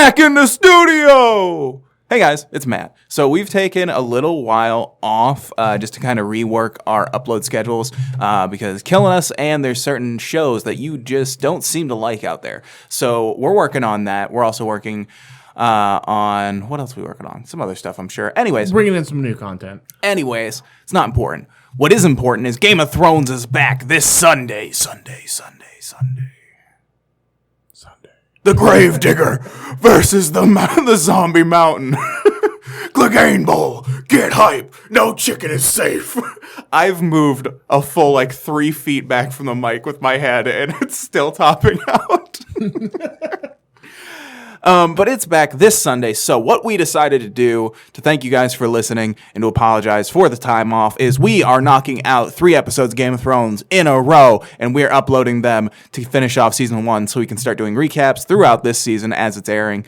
back in the studio. Hey guys, it's Matt. So we've taken a little while off just to kind of rework our upload schedules because it's killing us, and there's certain shows that you just don't seem to like out there. So we're working on that. We're also working on, what else are we working on? Some other stuff, I'm sure. Anyways. Bringing in some new content. Anyways, it's not important. What is important is Game of Thrones is back this Sunday. The Gravedigger versus the Zombie Mountain. Clegane Bowl, get hype. No chicken is safe. I've moved a full 3 feet back from the mic with my head, and it's still topping out. But it's back this Sunday. So what we decided to do to thank you guys for listening and to apologize for the time off is we are knocking out 3 episodes of Game of Thrones in a row, and we're uploading them to finish off season 1 so we can start doing recaps throughout this season as it's airing.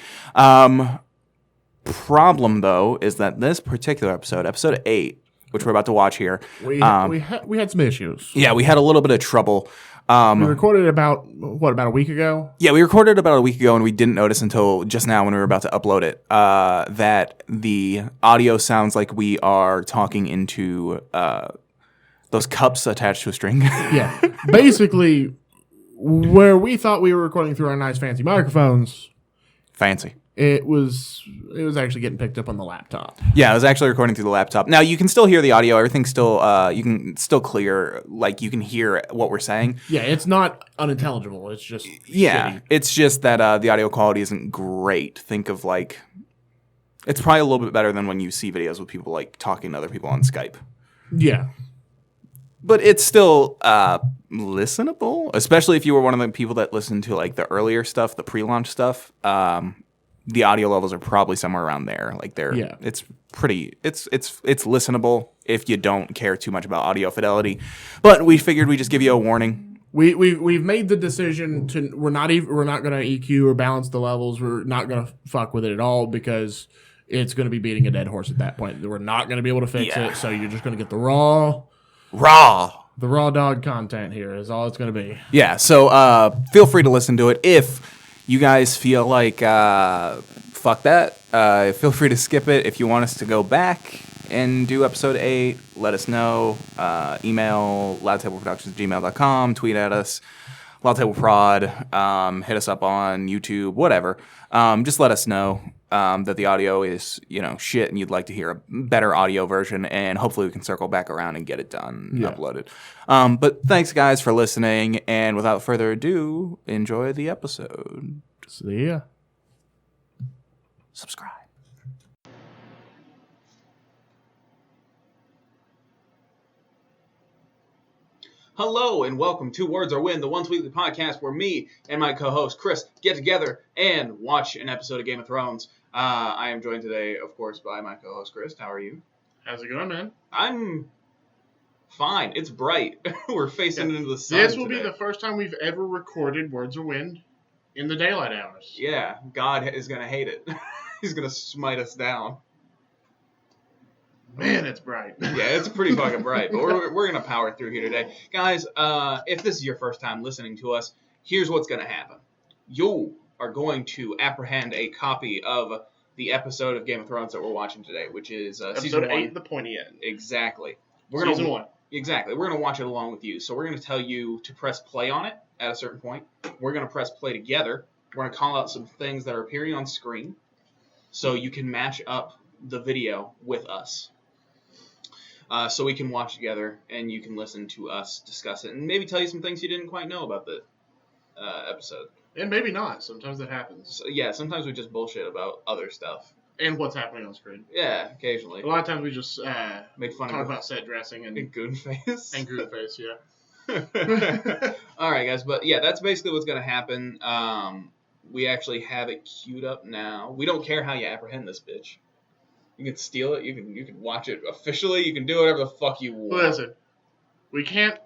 Problem though is that this particular episode 8, which we're about to watch here, we had some issues. Yeah, we had a little bit of trouble. We recorded about a week ago? Yeah, we recorded about a week ago, and we didn't notice until just now when we were about to upload it that the audio sounds like we are talking into those cups attached to a string. Yeah. Basically, where we thought we were recording through our nice fancy microphones, Fancy. it was actually getting picked up on the laptop. Yeah, I was actually recording through the laptop. Now, you can still hear the audio. Everything's still, you can still clear, you can hear what we're saying. Yeah, it's not unintelligible. It's just shitty. It's just that the audio quality isn't great. Think of, it's probably a little bit better than when you see videos with people, talking to other people on Skype. Yeah. But it's still listenable, especially if you were one of the people that listened to, the earlier stuff, the pre-launch stuff. The audio levels are probably somewhere around there. It's pretty, it's listenable if you don't care too much about audio fidelity. But we figured we'd just give you a warning. We've made the decision to we're not going to EQ or balance the levels. We're not going to fuck with it at all because it's going to be beating a dead horse at that point. We're not going to be able to fix it. So you're just going to get the raw dog content here is all it's going to be. Yeah. So feel free to listen to it if you guys feel like, fuck that, feel free to skip it. If you want us to go back and do episode 8, let us know. Email loudtableproductions@gmail.com, tweet at us, loudtableprod, hit us up on YouTube, whatever. Just let us know that the audio is, shit, and you'd like to hear a better audio version, and hopefully we can circle back around and get it done and uploaded. But thanks, guys, for listening, and without further ado, enjoy the episode. See ya. Subscribe. Hello and welcome to Words Are Win, the once weekly podcast where me and my co-host Chris get together and watch an episode of Game of Thrones. I am joined today, of course, by my co-host Chris. How are you? How's it going, man? I'm fine. It's bright. We're facing into the sun. This will be the first time we've ever recorded Words Are Win in the daylight hours. Yeah, God is going to hate it. He's going to smite us down. Man, it's bright. Yeah, it's pretty fucking bright, but we're going to power through here today. Guys, if this is your first time listening to us, here's what's going to happen. You are going to apprehend a copy of the episode of Game of Thrones that we're watching today, which is season 1. Episode 8, The Pointy End. Exactly. Season 1. Exactly. We're going to watch it along with you. So we're going to tell you to press play on it at a certain point. We're going to press play together. We're going to call out some things that are appearing on screen so you can match up the video with us. So we can watch together and you can listen to us discuss it and maybe tell you some things you didn't quite know about the episode. And maybe not. Sometimes that happens. So, yeah, sometimes we just bullshit about other stuff. And what's happening on screen. Yeah, occasionally. A lot of times we just make fun talk about set dressing and Goonface. And Goonface, yeah. All right, guys, but yeah, that's basically what's going to happen. We actually have it queued up now. We don't care how you apprehend this bitch. You can steal it. You can watch it officially. You can do whatever the fuck you want. Listen, we can't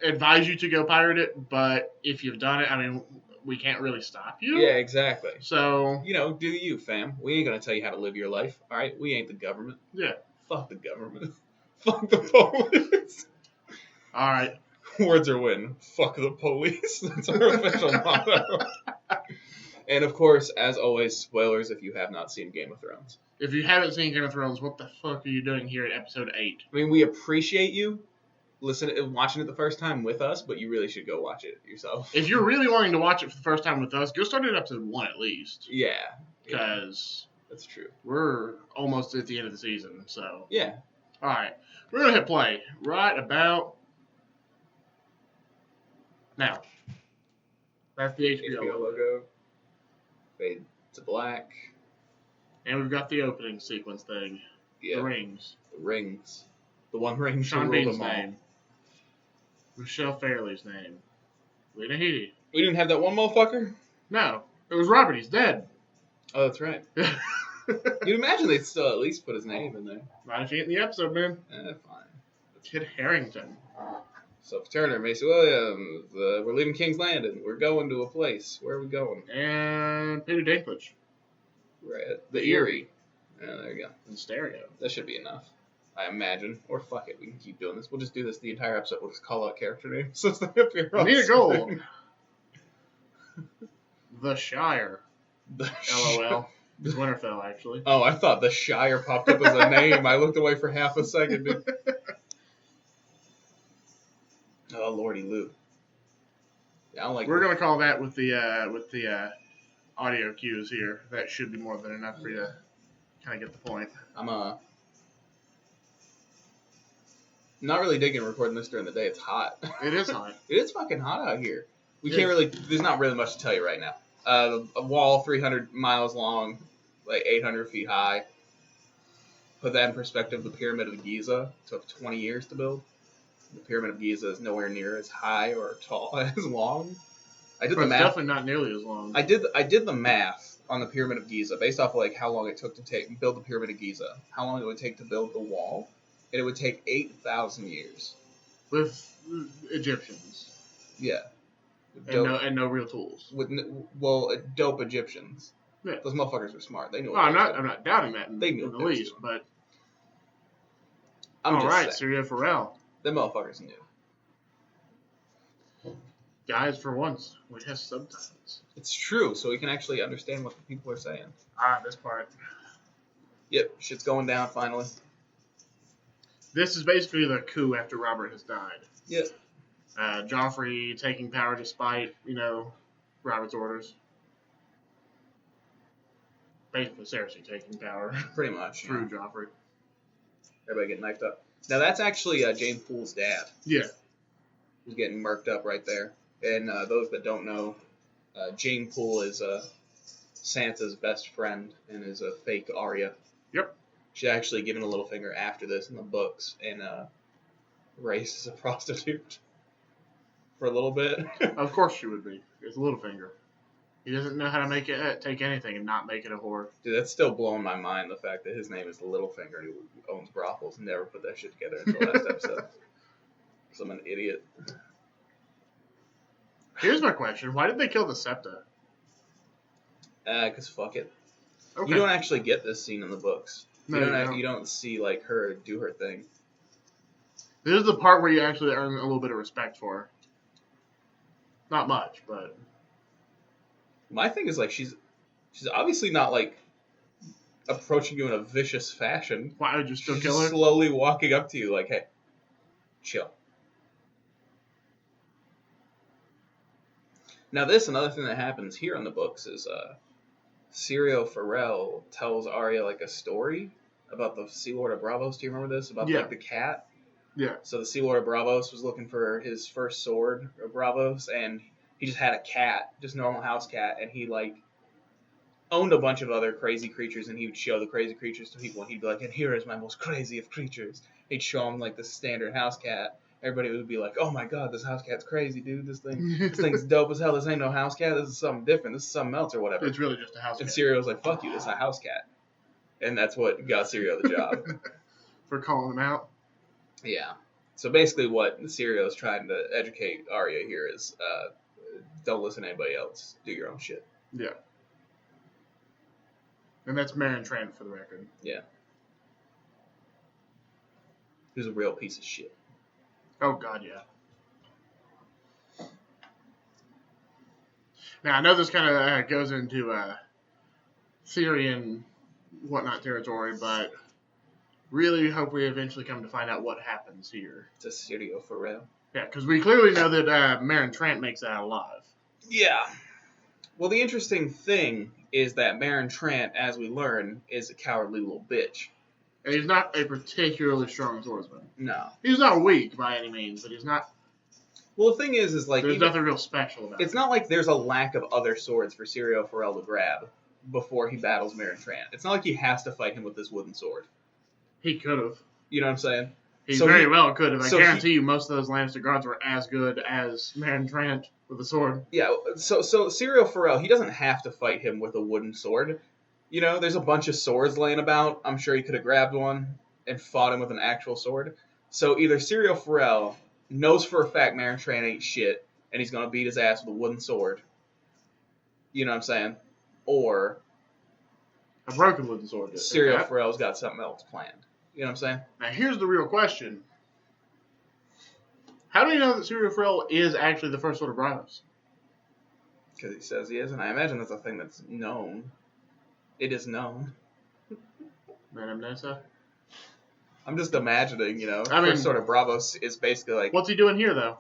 advise you to go pirate it, but if you've done it, I mean, we can't really stop you. Yeah, exactly. So, do you, fam. We ain't gonna tell you how to live your life. All right, we ain't the government. Yeah. Fuck the government. Fuck the police. All right. Words are win. Fuck the police. That's our official motto. And of course, as always, spoilers if you have not seen Game of Thrones. If you haven't seen Game of Thrones, what the fuck are you doing here at episode 8? I mean, we appreciate you watching it the first time with us, but you really should go watch it yourself. If you're really wanting to watch it for the first time with us, go start at episode 1 at least. Yeah. Because that's true. We're almost at the end of the season, so. Yeah. Alright. We're going to hit play right about now. That's the HBO logo. Fade to black. And we've got the opening sequence thing. Yeah. The rings. The rings. The one ring Sean ruled Bean's them all. name. Michelle Fairley's name. Lena Headey. We didn't have that one motherfucker? No. It was Robert. He's dead. Oh, that's right. You'd imagine they'd still at least put his name in there. Not if you get in the episode, man. Fine. Kid Harington. So Turner, Macy Williams, we're leaving King's Landing. We're going to a place. Where are we going? And Peter Dinklage. We're at the Erie. Yeah, there you go. In stereo. That should be enough, I imagine. Or fuck it, we can keep doing this. We'll just do this the entire episode. We'll just call out character names since they appear on Need a screen. goal. The Shire. LOL. It's Winterfell, actually. Oh, I thought the Shire popped up as a name. I looked away for half a second, dude. Oh, Lordy Lou. Yeah, I don't like. We're gonna call that with the audio cues here. That should be more than enough for you to kind of get the point. I'm not really digging recording this during the day. It's hot. It is hot. It is fucking hot out here. We It can't is. really. There's not really much to tell you right now. A wall 300 miles long, like 800 feet high. Put that in perspective. The Pyramid of Giza took 20 years to build. The Pyramid of Giza is nowhere near as high or tall as long. I did But the it's math. definitely not nearly as long. I did the math on the Pyramid of Giza based off of like how long it took to build the Pyramid of Giza, how long it would take to build the wall, and it would take 8,000 years. With Egyptians. Yeah. And no real tools. Dope Egyptians. Yeah. Those motherfuckers were smart. They knew. No, I'm not doubting that in They knew the what they was least, doing. but I'm all just right, saying. Syria Pharrell. Them motherfuckers knew. Guys, for once, we have subtitles. It's true, so we can actually understand what the people are saying. This part. Yep, shit's going down finally. This is basically the coup after Robert has died. Yep. Joffrey taking power despite, Robert's orders. Basically, Cersei taking power Pretty much. through Joffrey. Everybody getting knifed up. Now that's actually Jane Poole's dad. Yeah. Who's getting murked up right there. And those that don't know, Jane Poole is Sansa's best friend and is a fake Arya. Yep. She's actually given a little finger after this in the books and raised as a prostitute for a little bit. Of course she would be. It's Littlefinger. He doesn't know how to take anything and not make it a whore. Dude, that's still blowing my mind, the fact that his name is Littlefinger and he owns brothels. Never put that shit together until last episode. Because I'm an idiot. Here's my question. Why did they kill the Septa? Because fuck it. Okay. You don't actually get this scene in the books. No, You don't see, like, her do her thing. This is the part where you actually earn a little bit of respect for her. Not much, but... My thing is, like, she's obviously not, like, approaching you in a vicious fashion. Why would you still She's kill just her? slowly walking up to you, like, hey, chill. Now, another thing that happens here in the books is Syrio Farrell tells Arya, like, a story about the Sea Lord of Braavos. Do you remember this? About, like, the cat? Yeah. So the Sea Lord of Braavos was looking for his first sword of Braavos, and he just had a cat, just normal house cat, and he, like, owned a bunch of other crazy creatures, and he would show the crazy creatures to people, and he'd be like, and here is my most crazy of creatures. He'd show them, like, the standard house cat. Everybody would be like, oh my god, this house cat's crazy, dude. This thing's dope as hell. This ain't no house cat. This is something different. This is something else or whatever. It's really just a house And cat. Syrio's like, fuck you, this is a house cat. And that's what got Syrio the job. For calling him out. Yeah. So basically what Syrio's trying to educate Arya here is don't listen to anybody else. Do your own shit. Yeah. And that's Meryn Trant, for the record. Yeah. Who's a real piece of shit. Oh, God, yeah. Now I know this kind of goes into theory and whatnot territory, but really hope we eventually come to find out what happens here. It's a Sirio Pharrell. Yeah, because we clearly know that Marin Trant makes it out alive. Yeah. Well, the interesting thing is that Marin Trant, as we learn, is a cowardly little bitch. And he's not a particularly strong swordsman. No. He's not weak by any means, but he's not. Well, the thing is like There's nothing real special about it. It's not like there's a lack of other swords for Sirio Pharrell to grab before he battles Marin Trant. It's not like he has to fight him with this wooden sword. He could have. You know what I'm saying? He So very well could have. I so guarantee you most of those Lannister guards were as good as Marin Trant with a sword. Yeah, so Sirio Pharrell, he doesn't have to fight him with a wooden sword. You know, there's a bunch of swords laying about. I'm sure he could have grabbed one and fought him with an actual sword. So either Sirio Pharrell knows for a fact Marin Trant ain't shit, and he's going to beat his ass with a wooden sword. You know what I'm saying? Or A broken wooden sword. Sirio Pharrell's got something else planned. You know what I'm saying? Now here's the real question. How do you know that Sirio Pharrell is actually the first Sword of Bravos? Because he says he is, and I imagine that's a thing that's known. It is known. Madame Nessa? I'm just imagining, you know, I mean- First Sword of Bravos is basically like... What's he doing here, though?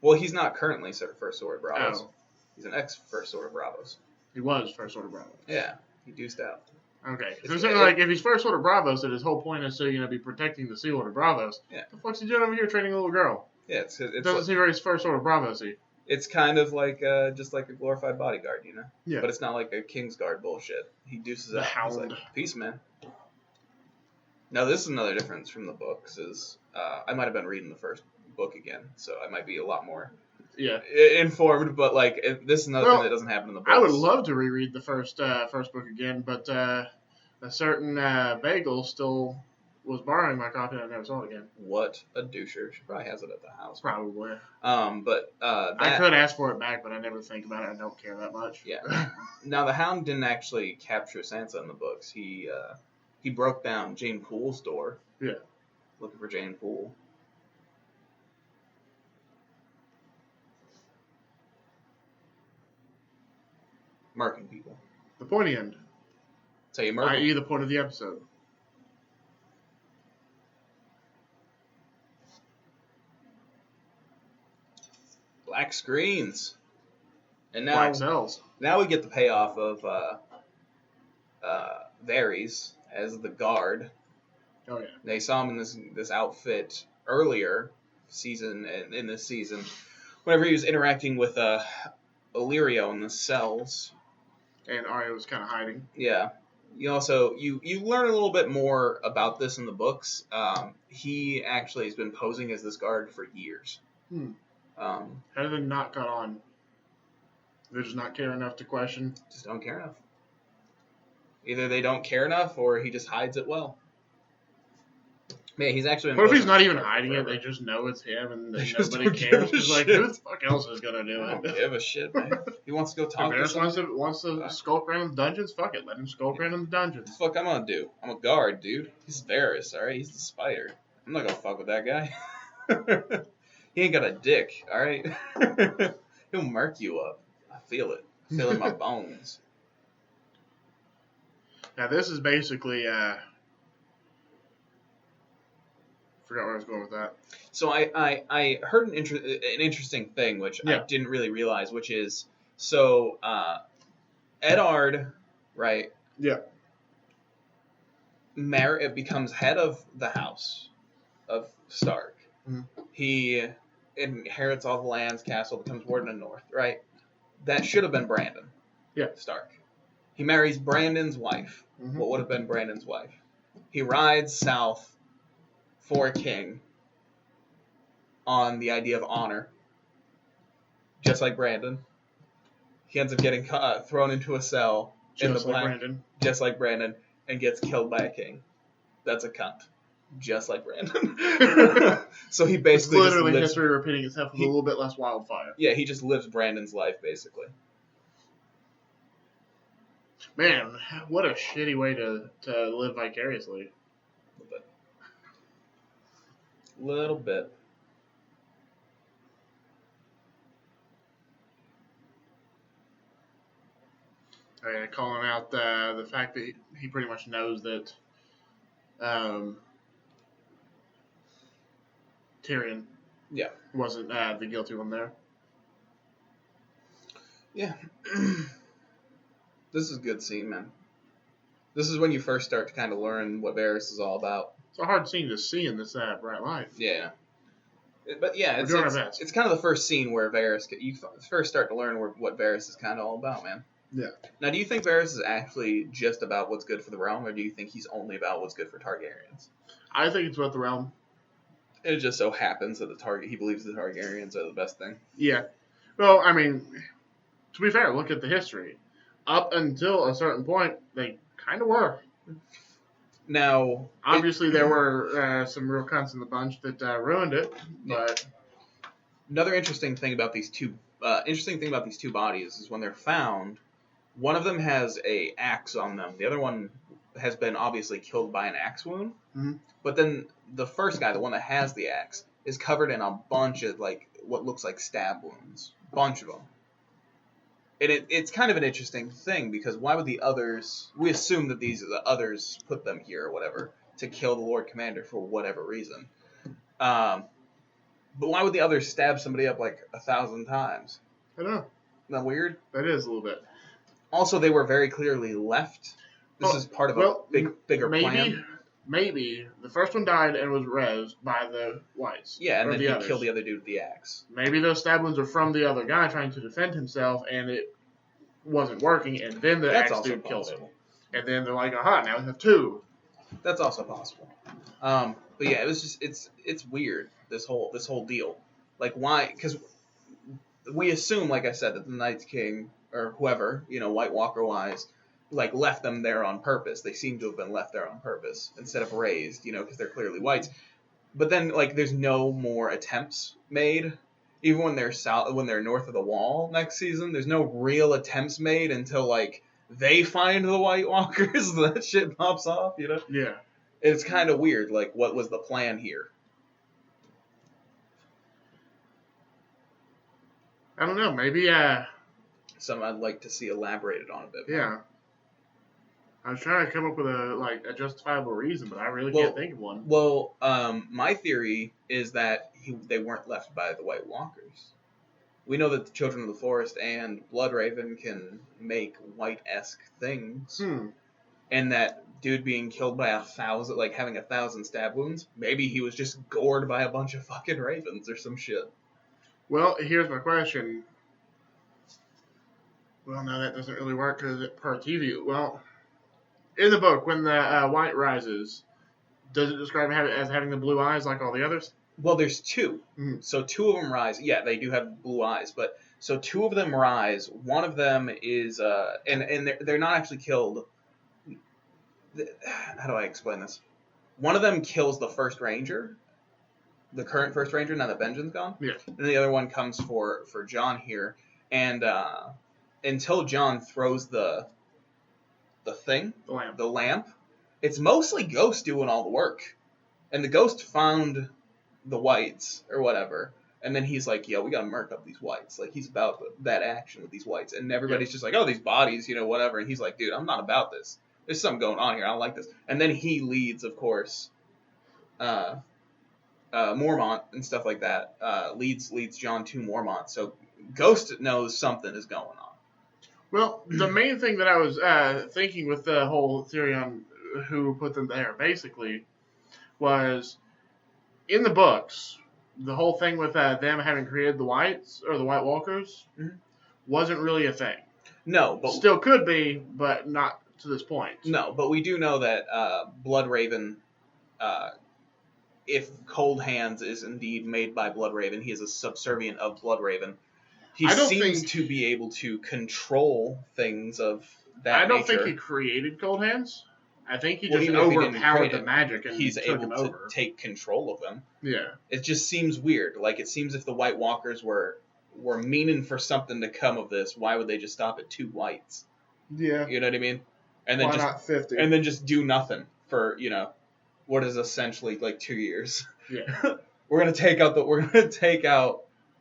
Well, he's not currently First Sword of Bravos. Oh. He's an ex-First Sword of Bravos. He was first Sword of Bravos. Yeah, he deuced out. Okay. So It's- I'm saying, like, if he's first Sword of Bravos, then his whole point is to, be protecting the Sea Lord of Bravos. Yeah. The fuck's he doing over here training a little girl? Yeah, it's Doesn't seem very first Sword of Bravos-y. it's kind of like just like a glorified bodyguard, you know. Yeah. But it's not like a Kingsguard bullshit. He deuces The out. He's Hound. like, peace, man. Now this is another difference from the books. Is I might have been reading the first book again, so I might be a lot more Yeah. informed. But like this is another Well, thing that doesn't happen in the books. I would love to reread the first book again, but a certain Bagel still was borrowing my copy and I never saw it again. What a doucher! She probably has it at the house. Probably. But I that, could ask for it back, but I never think about it. I don't care that much. Yeah. Now the Hound didn't actually capture Sansa in the books. He broke down Jane Poole's door. Yeah. Looking for Jane Poole. Marking people. The pointy end, So you mark i.e. the point of the episode. black screens. And now Black cells. now we get the payoff of Varys as the guard. Oh, yeah. They saw him in this outfit earlier in this season, whenever he was interacting with Illyrio in the cells. And Arya was kind of hiding. Yeah. You also you learn a little bit more about this in the books. He actually has been posing as this guard for years. How did they not caught on? They just not care enough to question. Just don't care enough. Either they don't care enough, or he just hides it well. Man, he's actually. What if he's posing not even for hiding it? forever. They just know it's him, and They just nobody don't give cares. a It's like, shit. who the fuck else is gonna do I don't it? give a shit, man. He wants to go talk to Varys someone. wants to skulk around in the dungeons. Fuck it, let him skulk around in the What dungeons. the fuck I'm gonna do? I'm a guard, dude. He's Varys, alright? He's the spider. I'm not gonna fuck with that guy. He ain't got a dick, alright? He'll murk you up. I feel it. I feel it in my bones. Now this is basically. Forgot where I was going with that. So I heard an interesting thing, which I Yeah. didn't really realize, which is, so Eddard, right? Yeah. Becomes head of the house of Stark. Mhm. He inherits all the lands, castle, becomes Warden of North, right? That should have been Brandon. Yeah. Stark. He marries Brandon's wife. Mhm. What would have been Brandon's wife? He rides south for a king on the idea of honor, just like Brandon. He ends up getting thrown into a cell in the Just like black, Brandon. just like Brandon, and gets killed by a king. That's a cunt. Just like Brandon. So he It's basically just literally lives, history repeating itself with a little bit less wildfire. yeah, he just lives Brandon's life, basically. Man, what a shitty way to live vicariously. Little bit. Calling out the fact that he pretty much knows that Tyrion Yeah. wasn't the guilty one there. Yeah. This is a good scene, man. This is when you first start to kind of learn what Varys is all about. It's a hard scene to see in this bright light. Yeah. But yeah, We're doing our best. it's kind of the first scene where you first start to learn what Varys is kind of all about, man. Yeah. Now, do you think Varys is actually just about what's good for the realm, or do you think he's only about what's good for Targaryens? I think it's about the realm. It just so happens that he believes the Targaryens are the best thing. Yeah. Well, I mean, to be fair, look at the history. Up until a certain point, they kind of were. Now, obviously, there were some real cunts in the bunch that ruined it. But another interesting thing about these two bodies is when they're found, one of them has a axe on them. The other one has been obviously killed by an axe wound. Mm-hmm. But then the first guy, the one that has the axe, is covered in a bunch of what looks like stab wounds, bunch of them. And it's kind of an interesting thing because why would the others? We assume that the others put them here or whatever to kill the Lord Commander for whatever reason. But why would the others stab somebody up 1,000 times? I don't know. Isn't that weird? That is a little bit. Also, they were very clearly left. This is part of a bigger plan. Maybe the first one died and was rezzed by the whites. Yeah, and then he others. killed the other dude with the axe. Maybe those stab wounds are from the other guy trying to defend himself, and it wasn't working, and then the axe dude killed him. And then they're like, aha, now we have two. That's also possible. But yeah, it was just it's weird, this whole deal. Why? Because we assume, like I said, that the Night's King or whoever, White Walker wise, left them there on purpose. They seem to have been left there on purpose instead of raised, because they're clearly whites. But then, there's no more attempts made, even when they're north of the Wall next season. There's no real attempts made until they find the White Walkers. That shit pops off, Yeah. It's kind of weird. What was the plan here? I don't know. Maybe. Something I'd like to see elaborated on a bit. Yeah. I was trying to come up with a justifiable reason, but I really can't think of one. Well, my theory is that they weren't left by the White Walkers. We know that the Children of the Forest and Bloodraven can make white-esque things, and that dude being killed by 1,000, having 1,000 stab wounds, maybe he was just gored by a bunch of fucking ravens or some shit. Well, here's my question. Well, no, that doesn't really work because it's per TV. Well, in the book, when the White rises, does it describe him as having the blue eyes like all the others? Well, there's two. Mm-hmm. So two of them rise. Yeah, they do have blue eyes, but so two of them rise. One of them is, and they're not actually killed. How do I explain this? One of them kills the first ranger, the current first ranger, now that Benjen's gone. Yeah. And the other one comes for Jon here, and until Jon throws the lamp, it's mostly Ghost doing all the work, and the Ghost found the whites or whatever, and then he's like, "Yo, we gotta murk up these whites." He's about that action with these whites, and everybody's just like, "Oh, these bodies, whatever." And he's like, "Dude, I'm not about this. There's something going on here. I don't like this." And then he leads, of course, Mormont and stuff like that. Leads Jon to Mormont. So Ghost knows something is going on. Well, the main thing that I was thinking with the whole theory on who put them there, basically, was in the books, the whole thing with them having created the Whites, or the White Walkers, wasn't really a thing. No, but still could be, but not to this point. No, but we do know that Bloodraven, if Cold Hands is indeed made by Bloodraven, he is a subservient of Bloodraven. He seems to be able to control things of that nature. I don't think he created Cold Hands. I think he just overpowered the magic and he's took able him to over. take control of them. Yeah. It just seems weird. It seems if the White Walkers were meaning for something to come of this, why would they just stop at 2 whites? Yeah. You know what I mean? And then why not 50? And then just do nothing for, what is essentially 2 years. Yeah. We're gonna take out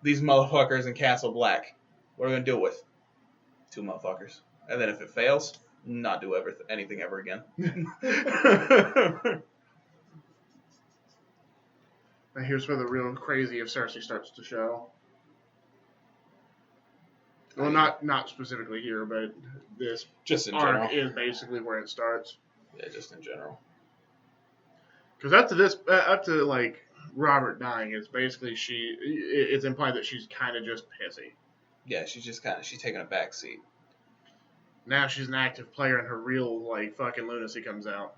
these motherfuckers in Castle Black. What are we gonna do with 2 motherfuckers? And then if it fails, not do anything ever again. And here's where the real crazy of Cersei starts to show. Well, not specifically here, but this Just in arc general. is basically where it starts. Yeah, just in general. Because up to like Robert dying, it's basically it's implied that she's kind of just pissy. Yeah, she's taking a back seat. Now she's an active player, and her real like fucking lunacy comes out.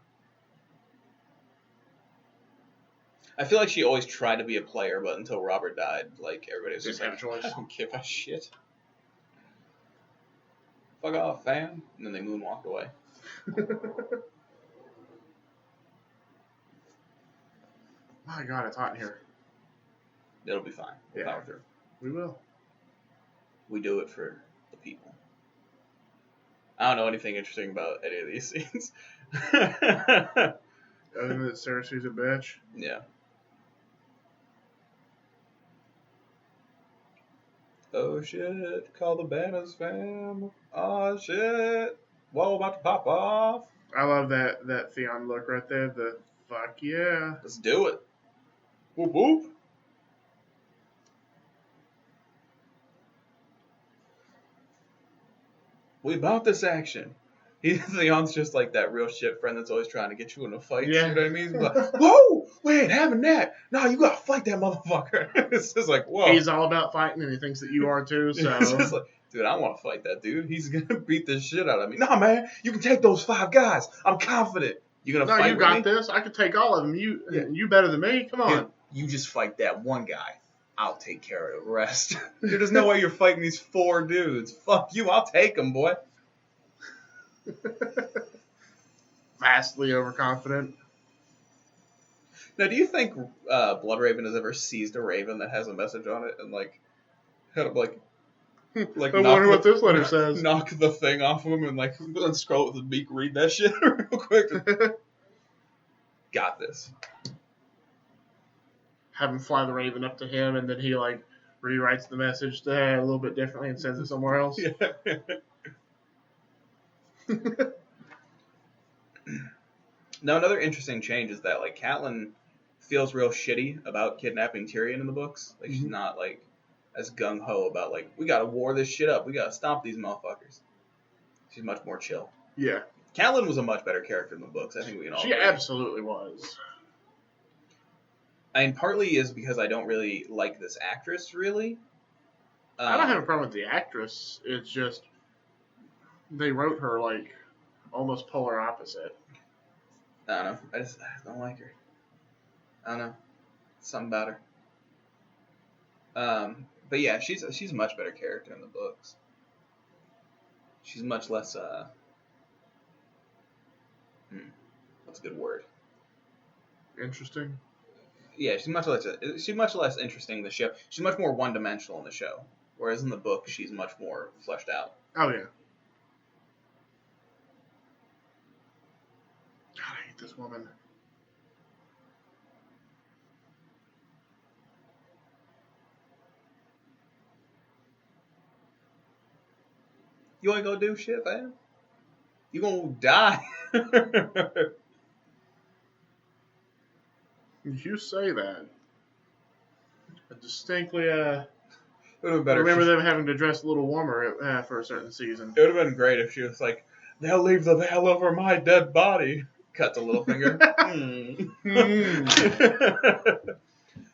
I feel like she always tried to be a player, but until Robert died, like everybody was just Didn't like, have a choice. I don't give a shit. Fuck off, fam. And then they moonwalked away. My God, it's hot in here. It'll be fine. We'll Yeah. power through. We will. We do it for the people. I don't know anything interesting about any of these scenes. Other than that, Cersei's a bitch. Yeah. Oh shit, call the banners, fam. Oh shit. Whoa, about to pop off. I love that Theon look right there. The fuck yeah. Let's do it. Whoop whoop. We about this action. Theon's just like that real shit friend that's always trying to get you in a fight. Yeah. You know what I mean? He's like, whoa, wait, having that. No, you gotta fight that motherfucker. It's just like, whoa. He's all about fighting, and he thinks that you are too. So It's just like, dude, I want to fight that dude. He's gonna beat the shit out of me. No, man, you can take those 5 guys. I'm confident. You gonna no, fight you with got me? this. I could take all of them. Yeah. You better than me. Come on. You just fight that one guy. I'll take care of the rest. Dude, there's no way you're fighting these 4 dudes. Fuck you. I'll take them, boy. Vastly overconfident. Now, do you think Bloodraven has ever seized a raven that has a message on it and like had him like I knock wonder what the- this letter says. knock the thing off of him and like scroll with the beak, read that shit real quick? Got this. Have him fly the raven up to him, and then he like rewrites the message a little bit differently and sends it somewhere else. Yeah. Now, another interesting change is that like Catelyn feels real shitty about kidnapping Tyrion in the books. Like she's not like as gung ho about like we gotta war this shit up. We gotta stomp these motherfuckers. She's much more chill. Yeah, Catelyn was a much better character in the books. I think we can all she agree. absolutely was. And partly is because I don't really like this actress, really. I don't have a problem with the actress. It's just they wrote her like almost polar opposite. I don't know. I don't like her. I don't know. Something about her. But yeah, she's a much better character in the books. She's much less. What's a good word? Interesting. Yeah, she's much less interesting in the show. She's much more one-dimensional in the show, whereas in the book she's much more fleshed out. Oh yeah. God, I hate this woman. You ain't gonna do shit, man. You gonna die. You say that. I distinctly It would have been better. remember them having to dress a little warmer for a certain season. It would have been great if she was like, "They'll leave the veil over my dead body." Cut the little finger.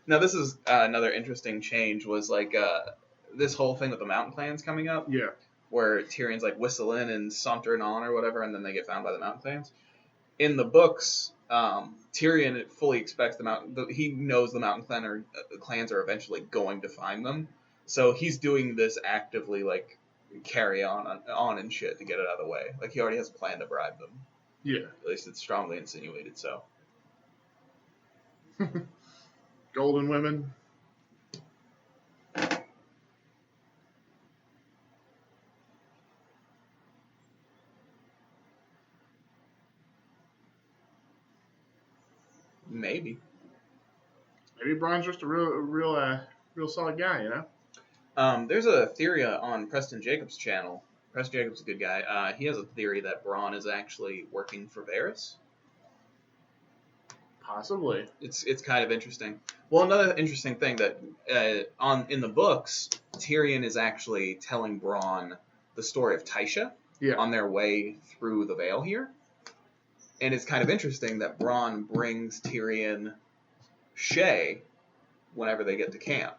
Now this is another interesting change. Was like this whole thing with the mountain clans coming up, Yeah. where Tyrion's like whistling and sauntering on or whatever, and then they get found by the mountain clans. In the books, Tyrion fully expects he knows the mountain clans are eventually going to find them, so he's doing this actively, like carry on and shit to get it out of the way. Like he already has a plan to bribe them. Yeah. At least it's strongly insinuated so. Golden women. Maybe. Maybe Bron's just a real solid guy, you know? There's a theory on Preston Jacobs' channel Press Jacob's a good guy. He has a theory that Braun is actually working for Varys. Possibly. It's kind of interesting. Well, another interesting thing that in the books, Tyrion is actually telling Braun the story of Tysha on their way through the Vale here, and it's kind of interesting that Braun brings Tyrion Shay whenever they get to camp.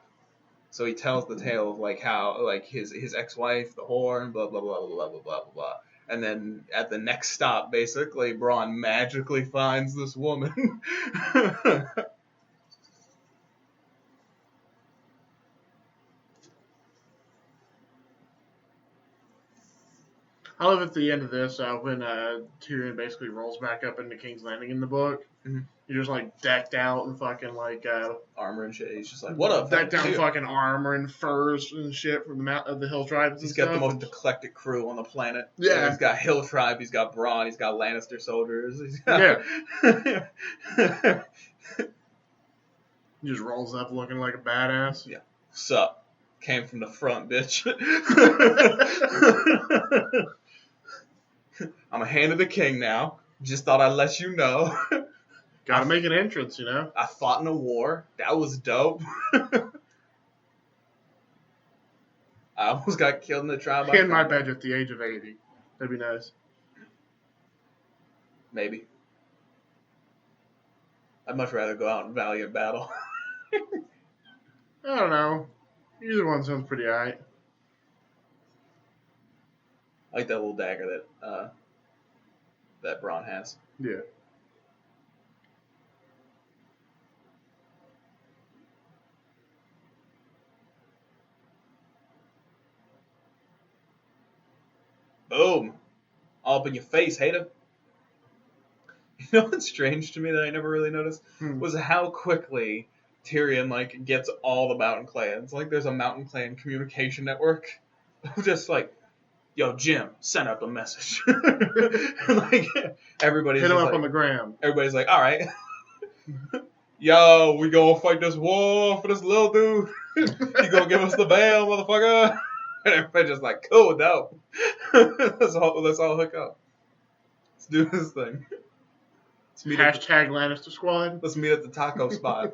So he tells the tale of like how like his ex-wife, the whore, and blah blah blah blah blah blah blah. And then at the next stop, basically, Braun magically finds this woman. I love at the end of this when Tyrion basically rolls back up into King's Landing in the book. Mhm. You're just like decked out in fucking like armor and shit. He's just like, what up? Decked out in fucking armor and furs and shit from the Hill Tribes. He's got the most eclectic crew on the planet. Yeah. He's got Hill Tribe. He's got Braun. He's got Lannister soldiers. He's got... Yeah. He just rolls up looking like a badass. Yeah. Sup? Came from the front, bitch. I'm a hand of the king now. Just thought I'd let you know. Gotta make an entrance, you know? I fought in a war. That was dope. I almost got killed in the trial. In my bed at the age of 80. That'd be nice. Maybe. I'd much rather go out in valiant battle. I don't know. Either one sounds pretty alright. I like that little dagger that Braun has. Yeah. Boom. All up in your face, hater. You know what's strange to me that I never really noticed? Was how quickly Tyrion, like, gets all the mountain clans. Like, there's a mountain clan communication network. Just like, yo, Jim, send out the message. Like, everybody's hit him just up like, on the gram. Everybody's like, all right. Yo, we gonna fight this war for this little dude. You gonna give us the Vale, motherfucker? And everybody's just like, cool, dope. Let's all hook up. Let's do this thing. Hashtag Lannister Squad. Let's meet at the taco spot.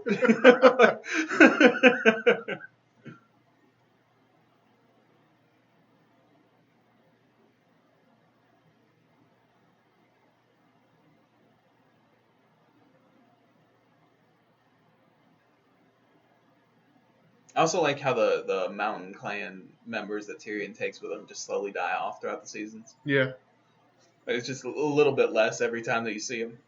I also like how the mountain clan members that Tyrion takes with him just slowly die off throughout the seasons. Yeah. It's just a little bit less every time that you see him.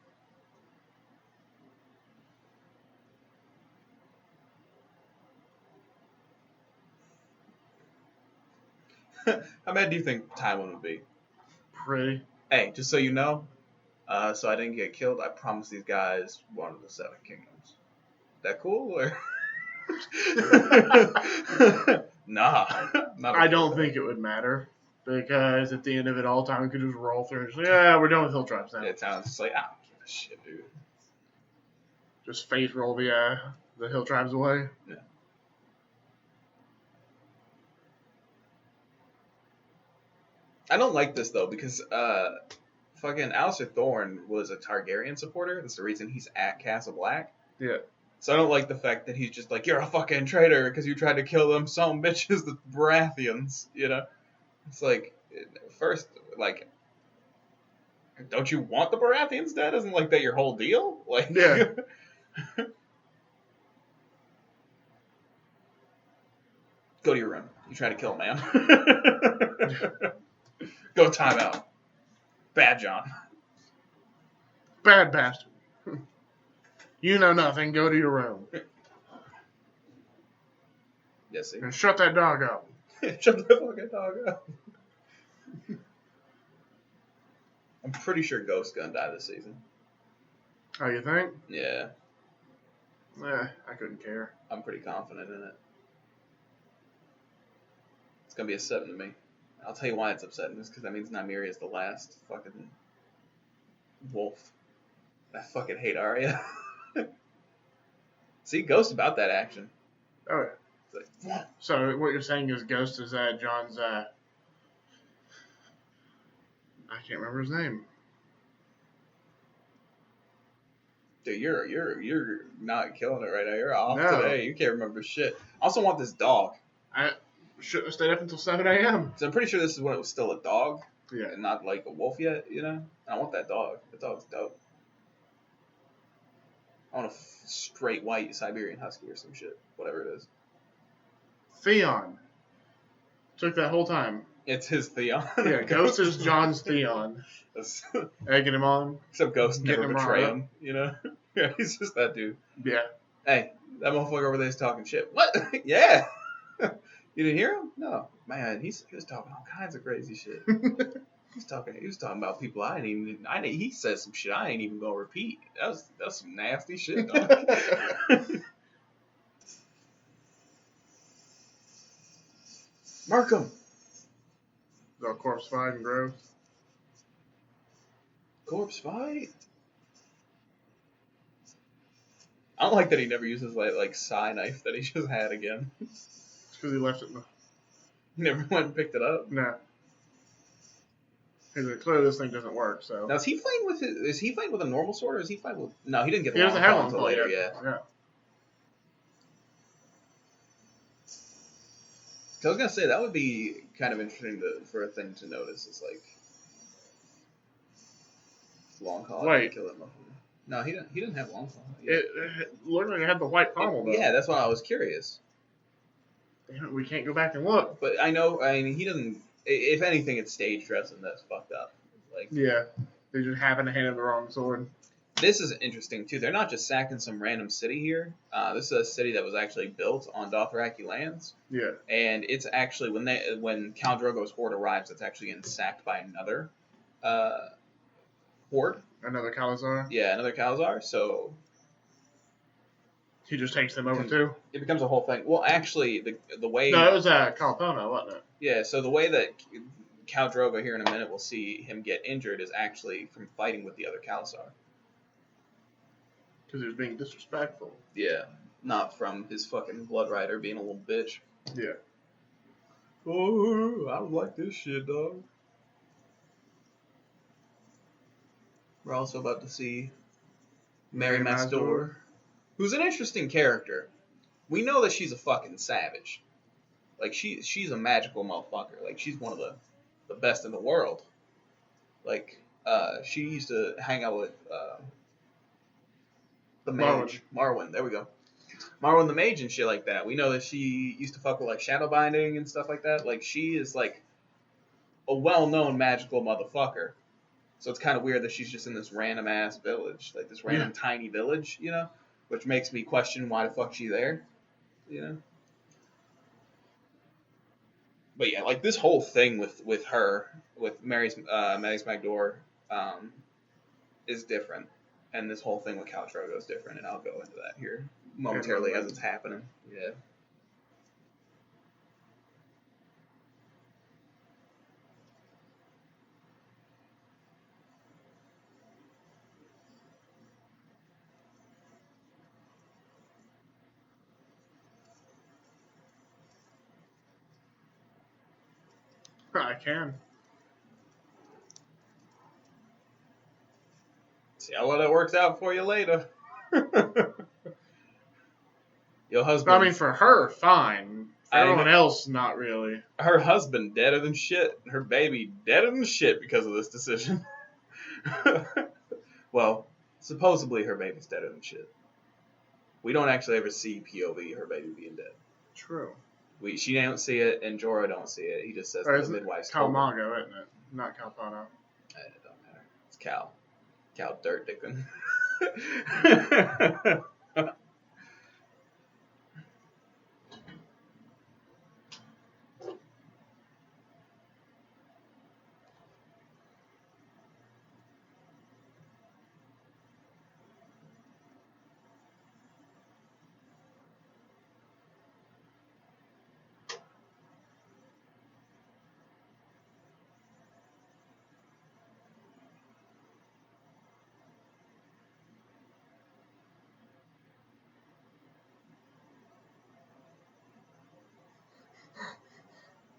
How mad do you think Tywin would be? Pretty. Hey, just so you know, so I didn't get killed, I promised these guys one of the 7 kingdoms. That cool? Or... Nah. I don't think it would matter. Because at the end of it, all Tywin could just roll through and just like, yeah, we're done with Hill Tribes now. Yeah, Tywin's just like, I don't give a shit, dude. Just face roll the Hill Tribes away. Yeah. I don't like this though because fucking Alistair Thorne was a Targaryen supporter. That's the reason he's at Castle Black. Yeah. So I don't like the fact that he's just like, you're a fucking traitor because you tried to kill them some bitches, the Baratheons, you know? It's like, first, like, don't you want the Baratheons dead? Isn't like that your whole deal? Like, yeah. Go to your room. You try to kill a man. Go time out. Bad John. Bad bastard. You know nothing. Go to your room. Yes, see? And shut that dog up. Shut the fucking dog up. I'm pretty sure Ghost's gonna die this season. Oh, you think? Yeah. I couldn't care. I'm pretty confident in it. It's gonna be upsetting to me. I'll tell you why it's upsetting. It's because that means Nymeria is the last fucking wolf. I fucking hate Arya. See, Ghost about that action. Oh, yeah. It's like, So what you're saying is Ghost is John's I can't remember his name. Dude, you're not killing it right now. You're off No. today. You can't remember shit. I also want this dog. I shouldn't have stayed up until 7 a.m. So I'm pretty sure this is when it was still a dog Yeah. and not like a wolf yet, you know? I want that dog. That dog's dope. I want a straight white Siberian Husky or some shit. Whatever it is. Theon. Took that whole time. It's his Theon. Yeah, Ghost is John's Theon. Egging him on. Except Ghost never Getting him betray riled him, you know? Yeah, he's just that dude. Yeah. Hey, that motherfucker over there is talking shit. What? Yeah. You didn't hear him? No. Man, he was talking all kinds of crazy shit. He was talking about people he said some shit I ain't even gonna repeat. That's some nasty shit, dog. Markham. The corpse fight and gross. Corpse fight? I don't like that he never uses like psi knife that he just had again. It's because he left it in the... He never went and picked it up. Nah. He's like, clearly this thing doesn't work, so... Now is he fighting with a normal sword or is he fighting with... No, he didn't get He the doesn't long have claw one until until later, later. yeah. Yeah. I was gonna say that would be kind of interesting for a thing to notice. Is like long claw. Wait. Kill that motherfucker. No, he didn't have long claw. It literally had the white pommel, though. Yeah, that's why I was curious. Damn it, we can't go back and look. But I mean, he doesn't. If anything, it's stage dressing that's fucked up. Like, Yeah. They just happen to hand him the wrong sword. this is interesting too. They're not just sacking some random city here. This is a city that was actually built on Dothraki lands. Yeah. And it's actually when Khal Drogo's horde arrives, it's actually getting sacked by another horde. Another Khalazar. Yeah, another Khalazar. So He just takes them over, too. it becomes a whole thing. Well, actually, the way No, it was Kalpona, wasn't it? yeah, so the way that Khal Drogo here in a minute will see him get injured is actually from fighting with the other Khalazar. Because he was being disrespectful. Yeah, not from his fucking Blood Rider being a little bitch. Yeah. Oh, I don't like this shit, dog. We're also about to see Mary Mary Mastor, Mastor. who's an interesting character. We know that she's a fucking savage. Like, she's a magical motherfucker. Like, she's one of the best in the world. Like, she used to hang out with the mage. Marwyn, there we go. Marwyn the mage and shit like that. We know that she used to fuck with, like, shadow binding and stuff like that. Like, she is, like, a well-known magical motherfucker. So it's kind of weird that she's just in this random-ass village. Like, this random tiny village, you know? Which makes me question why the fuck she's there, you know? But yeah, like, this whole thing with her, with Mary's Magdor, is different. And this whole thing with Khal Drogo is different, and I'll go into that here momentarily as it's happening. Yeah. I can. See how well that works out for you later. Your husband. I mean, for her, fine. For everyone else, not really. Her husband deader than shit. Her baby deader than shit because of this decision. Well, supposedly her baby's deader than shit. We don't actually ever see POV her baby being dead. True. She don't see it, and Jorah don't see it. He just says that the midwife's told him. Calmago, isn't it? Not Calpano. It don't matter. It's Cal. Cal Dirt Dickon.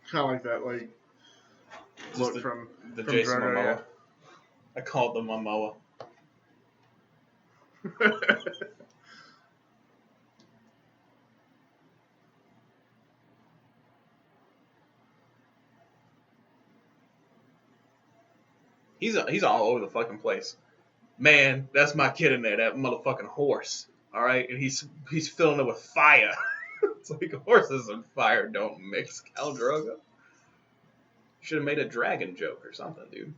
Kind of like that, like, look the, from the from Jason Drogo, Momoa. I called the Momoa. yeah. He's all over the fucking place. Man, that's my kid in there, that motherfucking horse. All right, and he's filling it with fire. It's like horses and fire don't mix, Khal Drogo. Should have made a dragon joke or something, dude.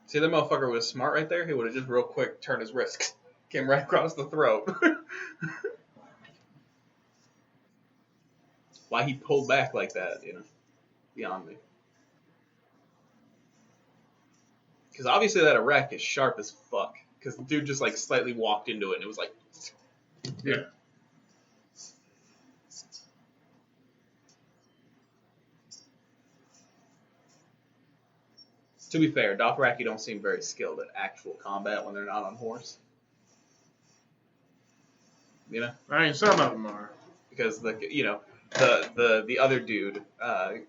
See, that motherfucker was smart right there. He would have just real quick turned his wrist, came right across the throat. Why he pulled back like that, beyond me. Because obviously that erect is sharp as fuck. Because the dude just like slightly walked into it and it was like, Yeah. To be fair, Dothraki don't seem very skilled at actual combat when they're not on horse. You know? I mean, some of them are. Because the other dude, Khal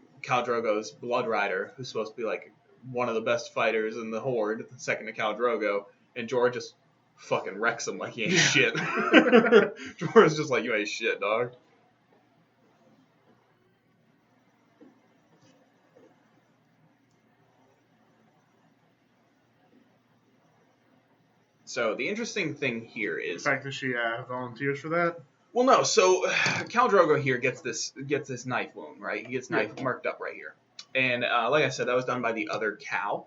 Drogo's Blood Rider, who's supposed to be like one of the best fighters in the Horde, second to Khal Drogo, and Jorah just fucking wrecks him like he ain't shit. Jorah's just like, you ain't shit, dog. So the interesting thing here The is, fact that she volunteers for that. well, no. So Khal Drogo here gets this knife wound, right? He gets marked up right here, and like I said, that was done by the other Khal.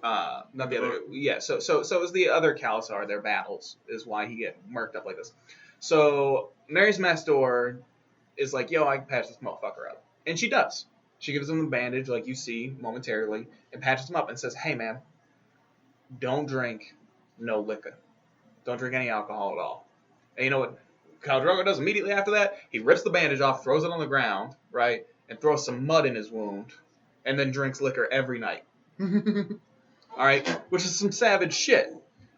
Not the other, yeah. So it was the other Khalasar. Their battles is why he get marked up like this. So Mary's Mastor is like, yo, I can patch this motherfucker up, and she does. She gives him the bandage, like you see momentarily, and patches him up and says, hey man, don't drink no liquor. Don't drink any alcohol at all. And you know what Khal Drogo does immediately after that? He rips the bandage off, throws it on the ground, right, and throws some mud in his wound, and then drinks liquor every night. All right, which is some savage shit.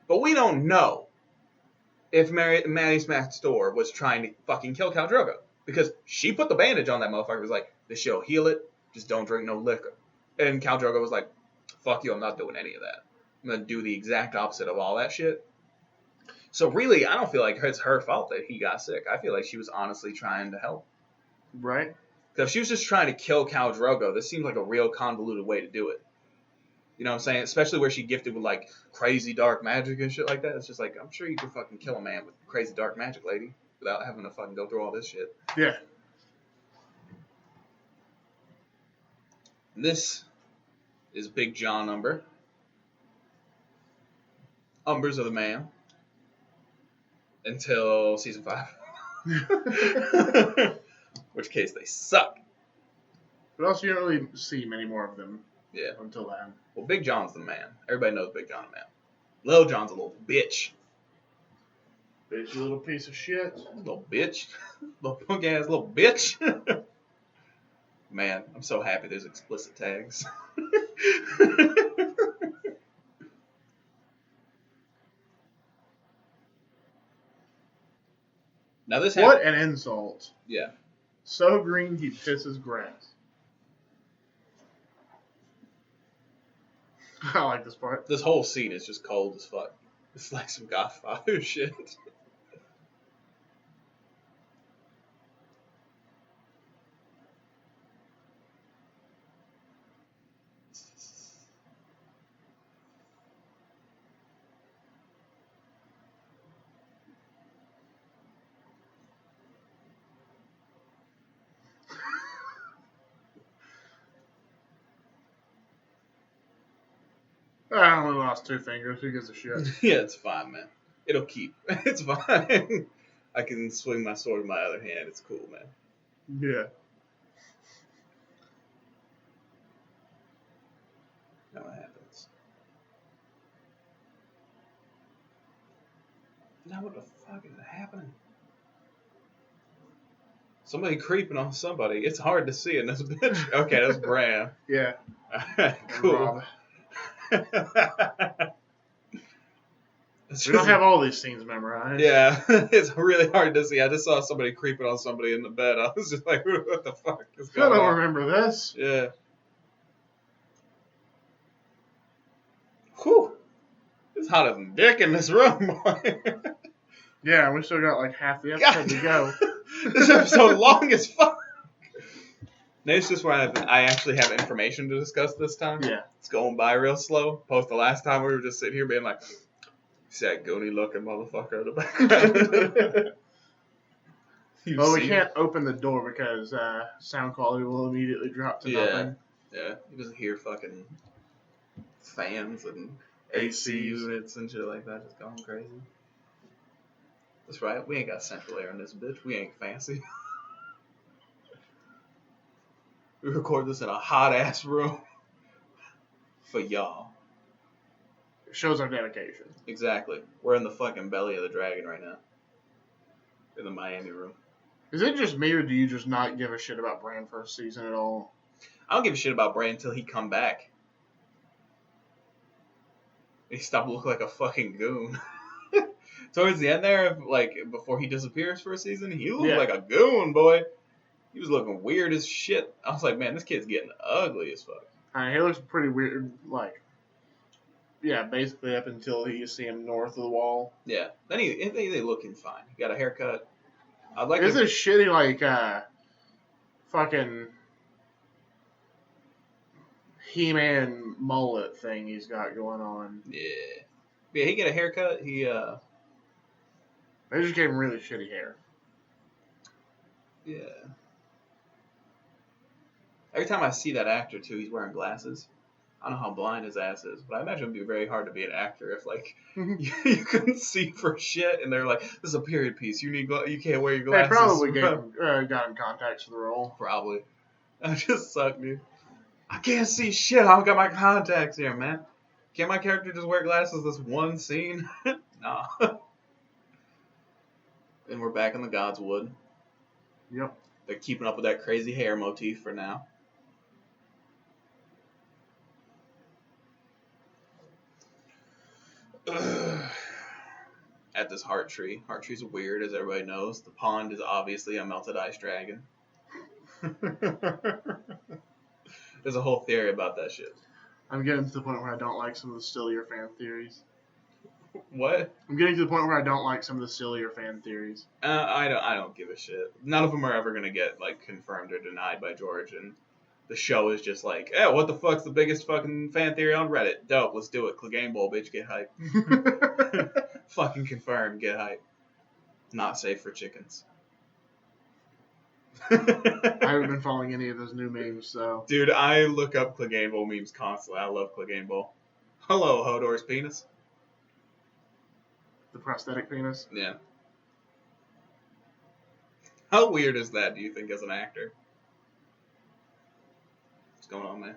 But we don't know if Maddie Smackstor was trying to fucking kill Khal Drogo, because she put the bandage on that motherfucker. Was like, this shit'll heal it. Just don't drink no liquor. And Khal Drogo was like, fuck you, I'm not doing any of that. I'm gonna do the exact opposite of all that shit. So really, I don't feel like it's her fault that he got sick. I feel like she was honestly trying to help. Right. Because if she was just trying to kill Khal Drogo, this seems like a real convoluted way to do it. You know what I'm saying? Especially where she gifted with like crazy dark magic and shit like that. It's just like, I'm sure you could fucking kill a man with crazy dark magic, lady, without having to fucking go through all this shit. Yeah. And this is Big John Umber. Umbers are the man. Until season 5. Which case they suck. But also, you don't really see many more of them. Yeah. Until then. Well, Big John's the man. Everybody knows Big John, man. Lil John's a little bitch. Bitch, you little piece of shit. Little bitch. Little punk ass little bitch. Man, I'm so happy there's explicit tags. Now this What an insult. Yeah. So green he pisses grass. I like this part. This whole scene is just cold as fuck. It's like some Godfather shit. I only lost 2 fingers. Who gives a shit? Yeah, it's fine, man. It'll keep. It's fine. I can swing my sword with my other hand. It's cool, man. Yeah. Now what happens? Now what the fuck is happening? Somebody creeping on somebody. It's hard to see in this bitch. Okay, that's Bran. Yeah. Cool. We don't have all these scenes memorized. Yeah, it's really hard to see. I just saw somebody creeping on somebody in the bed. I was just like, what the fuck is I going don't on? remember this. Yeah. Whew. It's hotter than dick in this room, boy. Yeah, we still got like half the episode to go. This episode long as fuck. Maybe it's just where I actually have information to discuss this time. Yeah. It's going by real slow. Post the last time we were just sitting here being like, see that goony looking motherfucker in the background. Well, we can't open the door because sound quality will immediately drop to nothing. Yeah, you just hear fucking fans and AC units and shit like that just going crazy. That's right, we ain't got central air in this bitch. We ain't fancy. We record this in a hot ass room for y'all. It shows our dedication. Exactly. We're in the fucking belly of the dragon right now. In the Miami room. Is it just me, or do you just not give a shit about Bran first season at all? I don't give a shit about Bran until he come back. He stopped looking like a fucking goon. Towards the end there, like before he disappears for a season, he looked like a goon, boy. He was looking weird as shit. I was like, man, this kid's getting ugly as fuck. He looks pretty weird, like, yeah, basically up until you see him north of the wall. Yeah, then they looking fine. He got a haircut. I'd like. It's a shitty like fucking He-Man mullet thing he's got going on. Yeah, he get a haircut. He They just gave him really shitty hair. Yeah. Every time I see that actor too, he's wearing glasses. I don't know how blind his ass is, but I imagine it'd be very hard to be an actor if like you couldn't see for shit, and they're like, "This is a period piece. You can't wear your glasses." They probably got him contacts for the role. Probably. That just sucked, dude. I can't see shit. I've got my contacts here, man. Can't my character just wear glasses this one scene? Nah. And we're back in the Godswood. Yep. They're keeping up with that crazy hair motif for now. At this heart tree. Heart tree's weird, as everybody knows. The pond is obviously a melted ice dragon. There's a whole theory about that shit. I'm getting to the point where I don't like some of the sillier fan theories. What? I'm getting to the point where I don't like some of the sillier fan theories. I don't give a shit. None of them are ever gonna get like confirmed or denied by George, and the show is just like, what the fuck's the biggest fucking fan theory on Reddit? Dope, let's do it. Clegane Bowl, bitch, get hype. Fucking confirmed, get hype. Not safe for chickens. I haven't been following any of those new memes, so. Dude, I look up Clegane Bowl memes constantly. I love Clegane Bowl. Hello, Hodor's penis. The prosthetic penis? Yeah. How weird is that, do you think, as an actor? What's going on, man?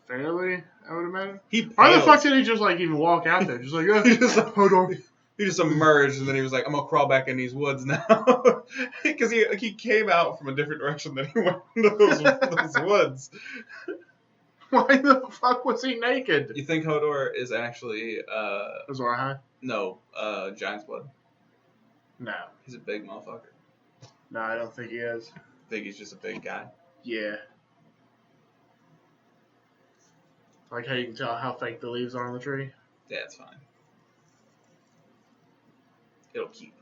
Fairly, I would imagine. Why the fuck did he just, like, even walk out there? Just like, Hodor. He just emerged, and then he was like, I'm going to crawl back in these woods now. Because he came out from a different direction than he went into those woods. Why the fuck was he naked? You think Hodor is actually... Azor Ahai? No, Giant's Blood. No. He's a big motherfucker. No, I don't think he is. I think he's just a big guy. Yeah. Like how you can tell how fake the leaves are on the tree? Yeah, it's fine. It'll keep.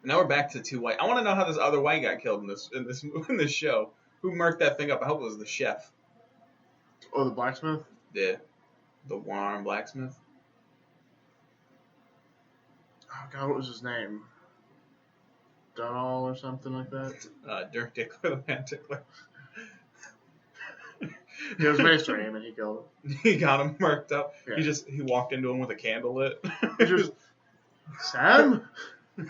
Now we're back to two white. I want to know how this other white got killed in this show. Who murked that thing up? I hope it was the chef. Oh, the blacksmith? Yeah. The one-armed blacksmith. Oh god, what was his name? Dunall or something like that? Dirk Dickler, the man Tickler. He was Maester Aim and he killed him. He got him murked up. Yeah. He walked into him with a candle lit. He just, Sam?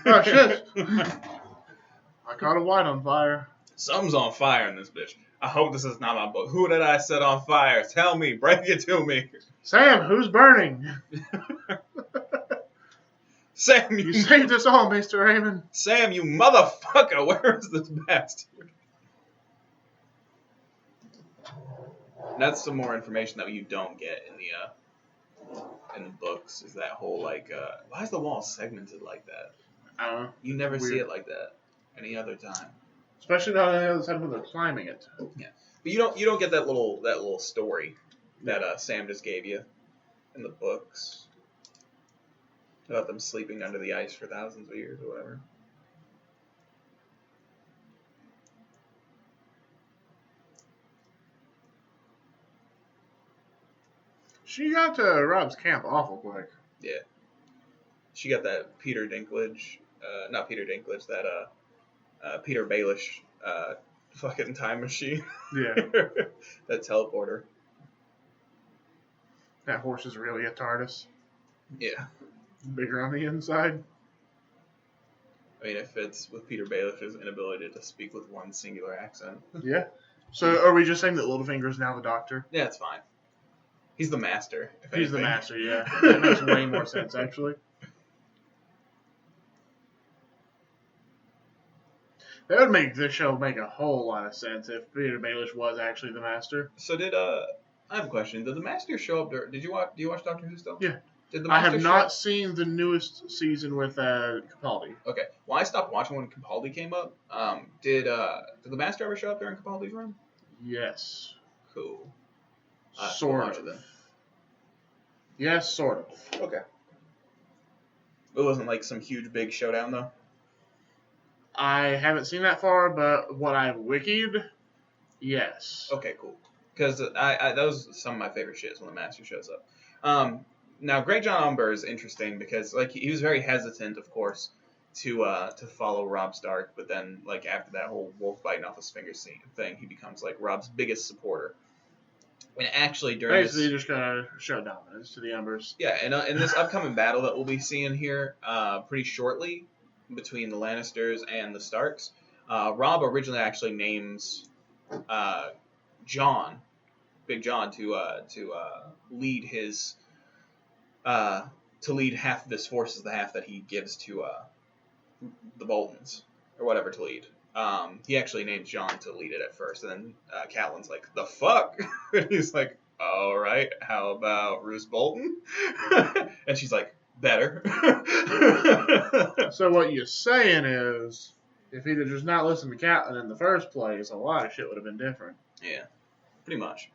Oh shit! I caught a white on fire. Something's on fire in this bitch. I hope this is not my book. Who did I set on fire? Tell me. Break it to me. Sam, who's burning? Sam, You saved us all, Mr. Raymond. Sam, you motherfucker! Where is this bastard? That's some more information that you don't get in the books. Is that whole like, why is the wall segmented like that? I don't know. You never see Weird. it like that any other time. Especially not on the other side when they're climbing it. Yeah, but you don't get that little story that Sam just gave you in the books about them sleeping under the ice for thousands of years or whatever. She got to Rob's camp awful quick. Yeah, she got that Peter Dinklage, not Peter Dinklage, that Peter Baelish fucking time machine. Yeah. That teleporter. That horse is really a TARDIS. Yeah. Bigger on the inside. I mean, it fits with Peter Baelish's inability to speak with one singular accent. Yeah. So are we just saying that Littlefinger's now the Doctor? Yeah, it's fine. He's the master. if He's the anything. master, yeah. That makes way more sense, actually. That would make this show make a whole lot of sense if Peter Baelish was actually the master. So I have a question. Did the master show up? Do you watch Doctor Who still? Yeah. Did the I master have show not up? seen the newest season with Capaldi. Okay. Well, I stopped watching when Capaldi came up. Did the master ever show up during Capaldi's run? Yes. Cool. Sort watch of. it then. Yes, sort of. Okay. It wasn't like some huge big showdown though. I haven't seen that far, but what I've wikied, yes. Okay, cool. Because that was some of my favorite shits when the master shows up. Now Greg John Umber is interesting because like he was very hesitant, of course, to follow Robb Stark, but then like after that whole wolf biting off his finger thing, he becomes like Robb's biggest supporter. And actually during Basically, just gonna show dominance to the Umbers. Yeah, and in this upcoming battle that we'll be seeing here pretty shortly between the Lannisters and the Starks, Robb originally actually names John, Big John, to lead his to lead half of his forces, the half that he gives to the Boltons or whatever to lead. He actually names John to lead it at first, and then Catelyn's like, "The fuck?" And he's like, "All right, how about Roose Bolton?" And she's like, "Better." So what you're saying is, if he'd have just not listened to Catelyn in the first place, a lot of shit would have been different. Yeah, pretty much.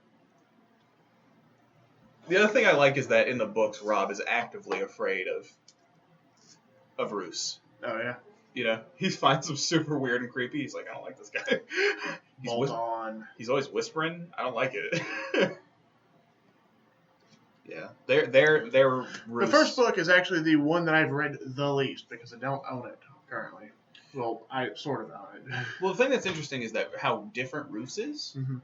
The other thing I like is that in the books, Robb is actively afraid of Roose. Oh yeah. You know, he finds him super weird and creepy. He's like, I don't like this guy. Bolt on. He's always whispering. I don't like it. Yeah, they're The Roose. first book is actually the one that I've read the least because I don't own it currently. Well, I sort of own it. Well, the thing that's interesting is that how different Roose is. Mm-hmm.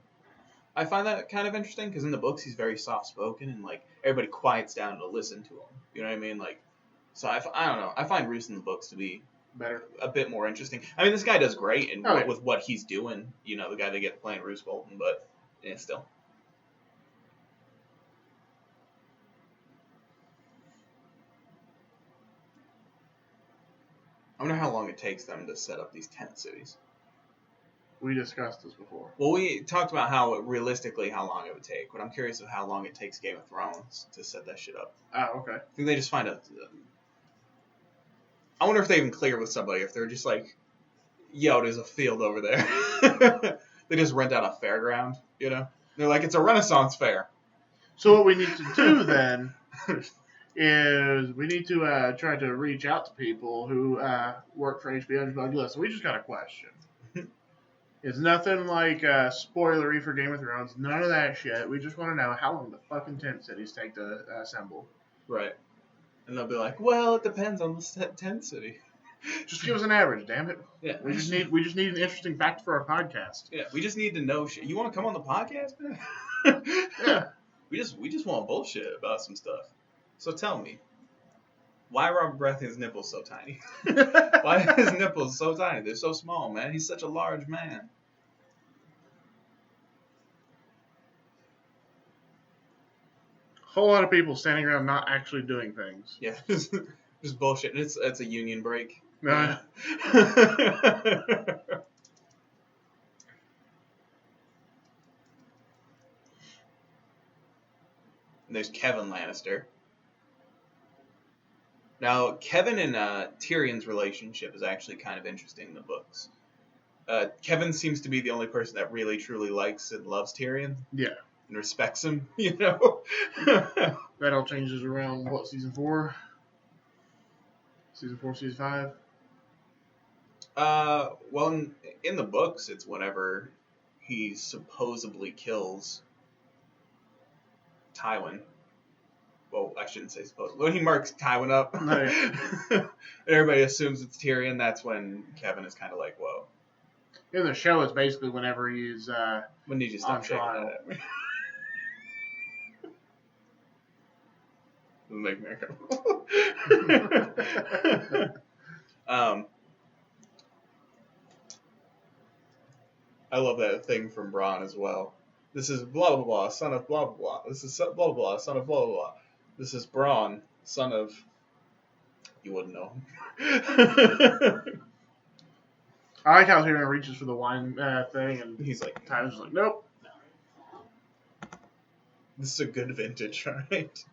I find that kind of interesting because in the books he's very soft spoken and like everybody quiets down to listen to him. You know what I mean? Like, so I don't know. I find Roose in the books to be Better. a bit more interesting. I mean, this guy does great in Oh, yeah. with what he's doing. You know, the guy they get playing Roose Bolton, but yeah, still. I wonder how long it takes them to set up these tent cities. We discussed this before. Well, we talked about how realistically how long it would take, but I'm curious of how long it takes Game of Thrones to set that shit up. Oh, okay. I think they just find a. I wonder if they even clear with somebody if they're just like, yo, there's a field over there. They just rent out a fairground, you know? They're like, it's a Renaissance fair. So what we need to do then is we need to try to reach out to people who work for HBO. Like, listen, we just got a question. It's nothing like spoilery for Game of Thrones. None of that shit. We just want to know how long the fucking tent cities take to assemble. Right. And they'll be like, well, it depends on the tent city. Just give us an average, damn it. Yeah. We just need an interesting fact for our podcast. Yeah, we just need to know shit. You want to come on the podcast, man? Yeah. We just want bullshit about some stuff. So tell me, why are Robert Baratheon's nipples so tiny? Why are his nipples so tiny? They're so small, man. He's such a large man. Whole lot of people standing around not actually doing things. Yeah. Just bullshit. It's a union break. Nah. And there's Kevin Lannister. Now, Kevin and Tyrion's relationship is actually kind of interesting in the books. Kevin seems to be the only person that really, truly likes and loves Tyrion. Yeah. And respects him, you know? That all changes around, what, season 4? Season 4, season 5? Well, in the books, it's whenever he supposedly kills Tywin. Well, I shouldn't say supposedly. When he marks Tywin up, and everybody assumes it's Tyrion, that's when Kevin is kind of like, whoa. In the show, it's basically whenever he's When did you stop on shaking trial. that at me? Doesn't make me uncomfortable. I love that thing from Bronn as well. This is blah blah blah, son of blah blah blah. This is blah blah blah, son of blah blah blah. This is Bronn, son of. You wouldn't know. I like how Tyrion reaches for the wine thing, and He's like, Tywin's just like, nope. this is a good vintage, right?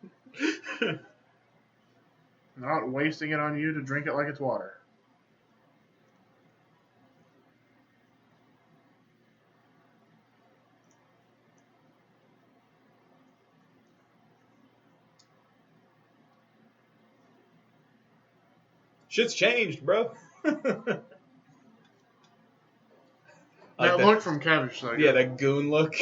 Not wasting it on you to drink it like it's water. Shit's changed, bro. That look from Kevin's like, Yeah, that goon look.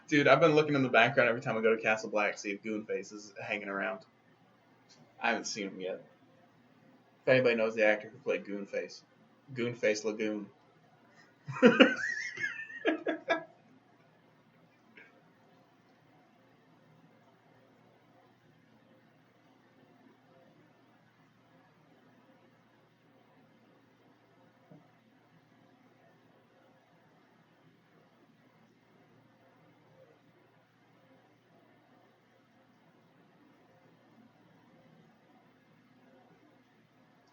Dude, I've been looking in the background every time I go to Castle Black, see if Goonface is hanging around. I haven't seen him yet. If anybody knows the actor who played Goonface, Goonface Lagoon.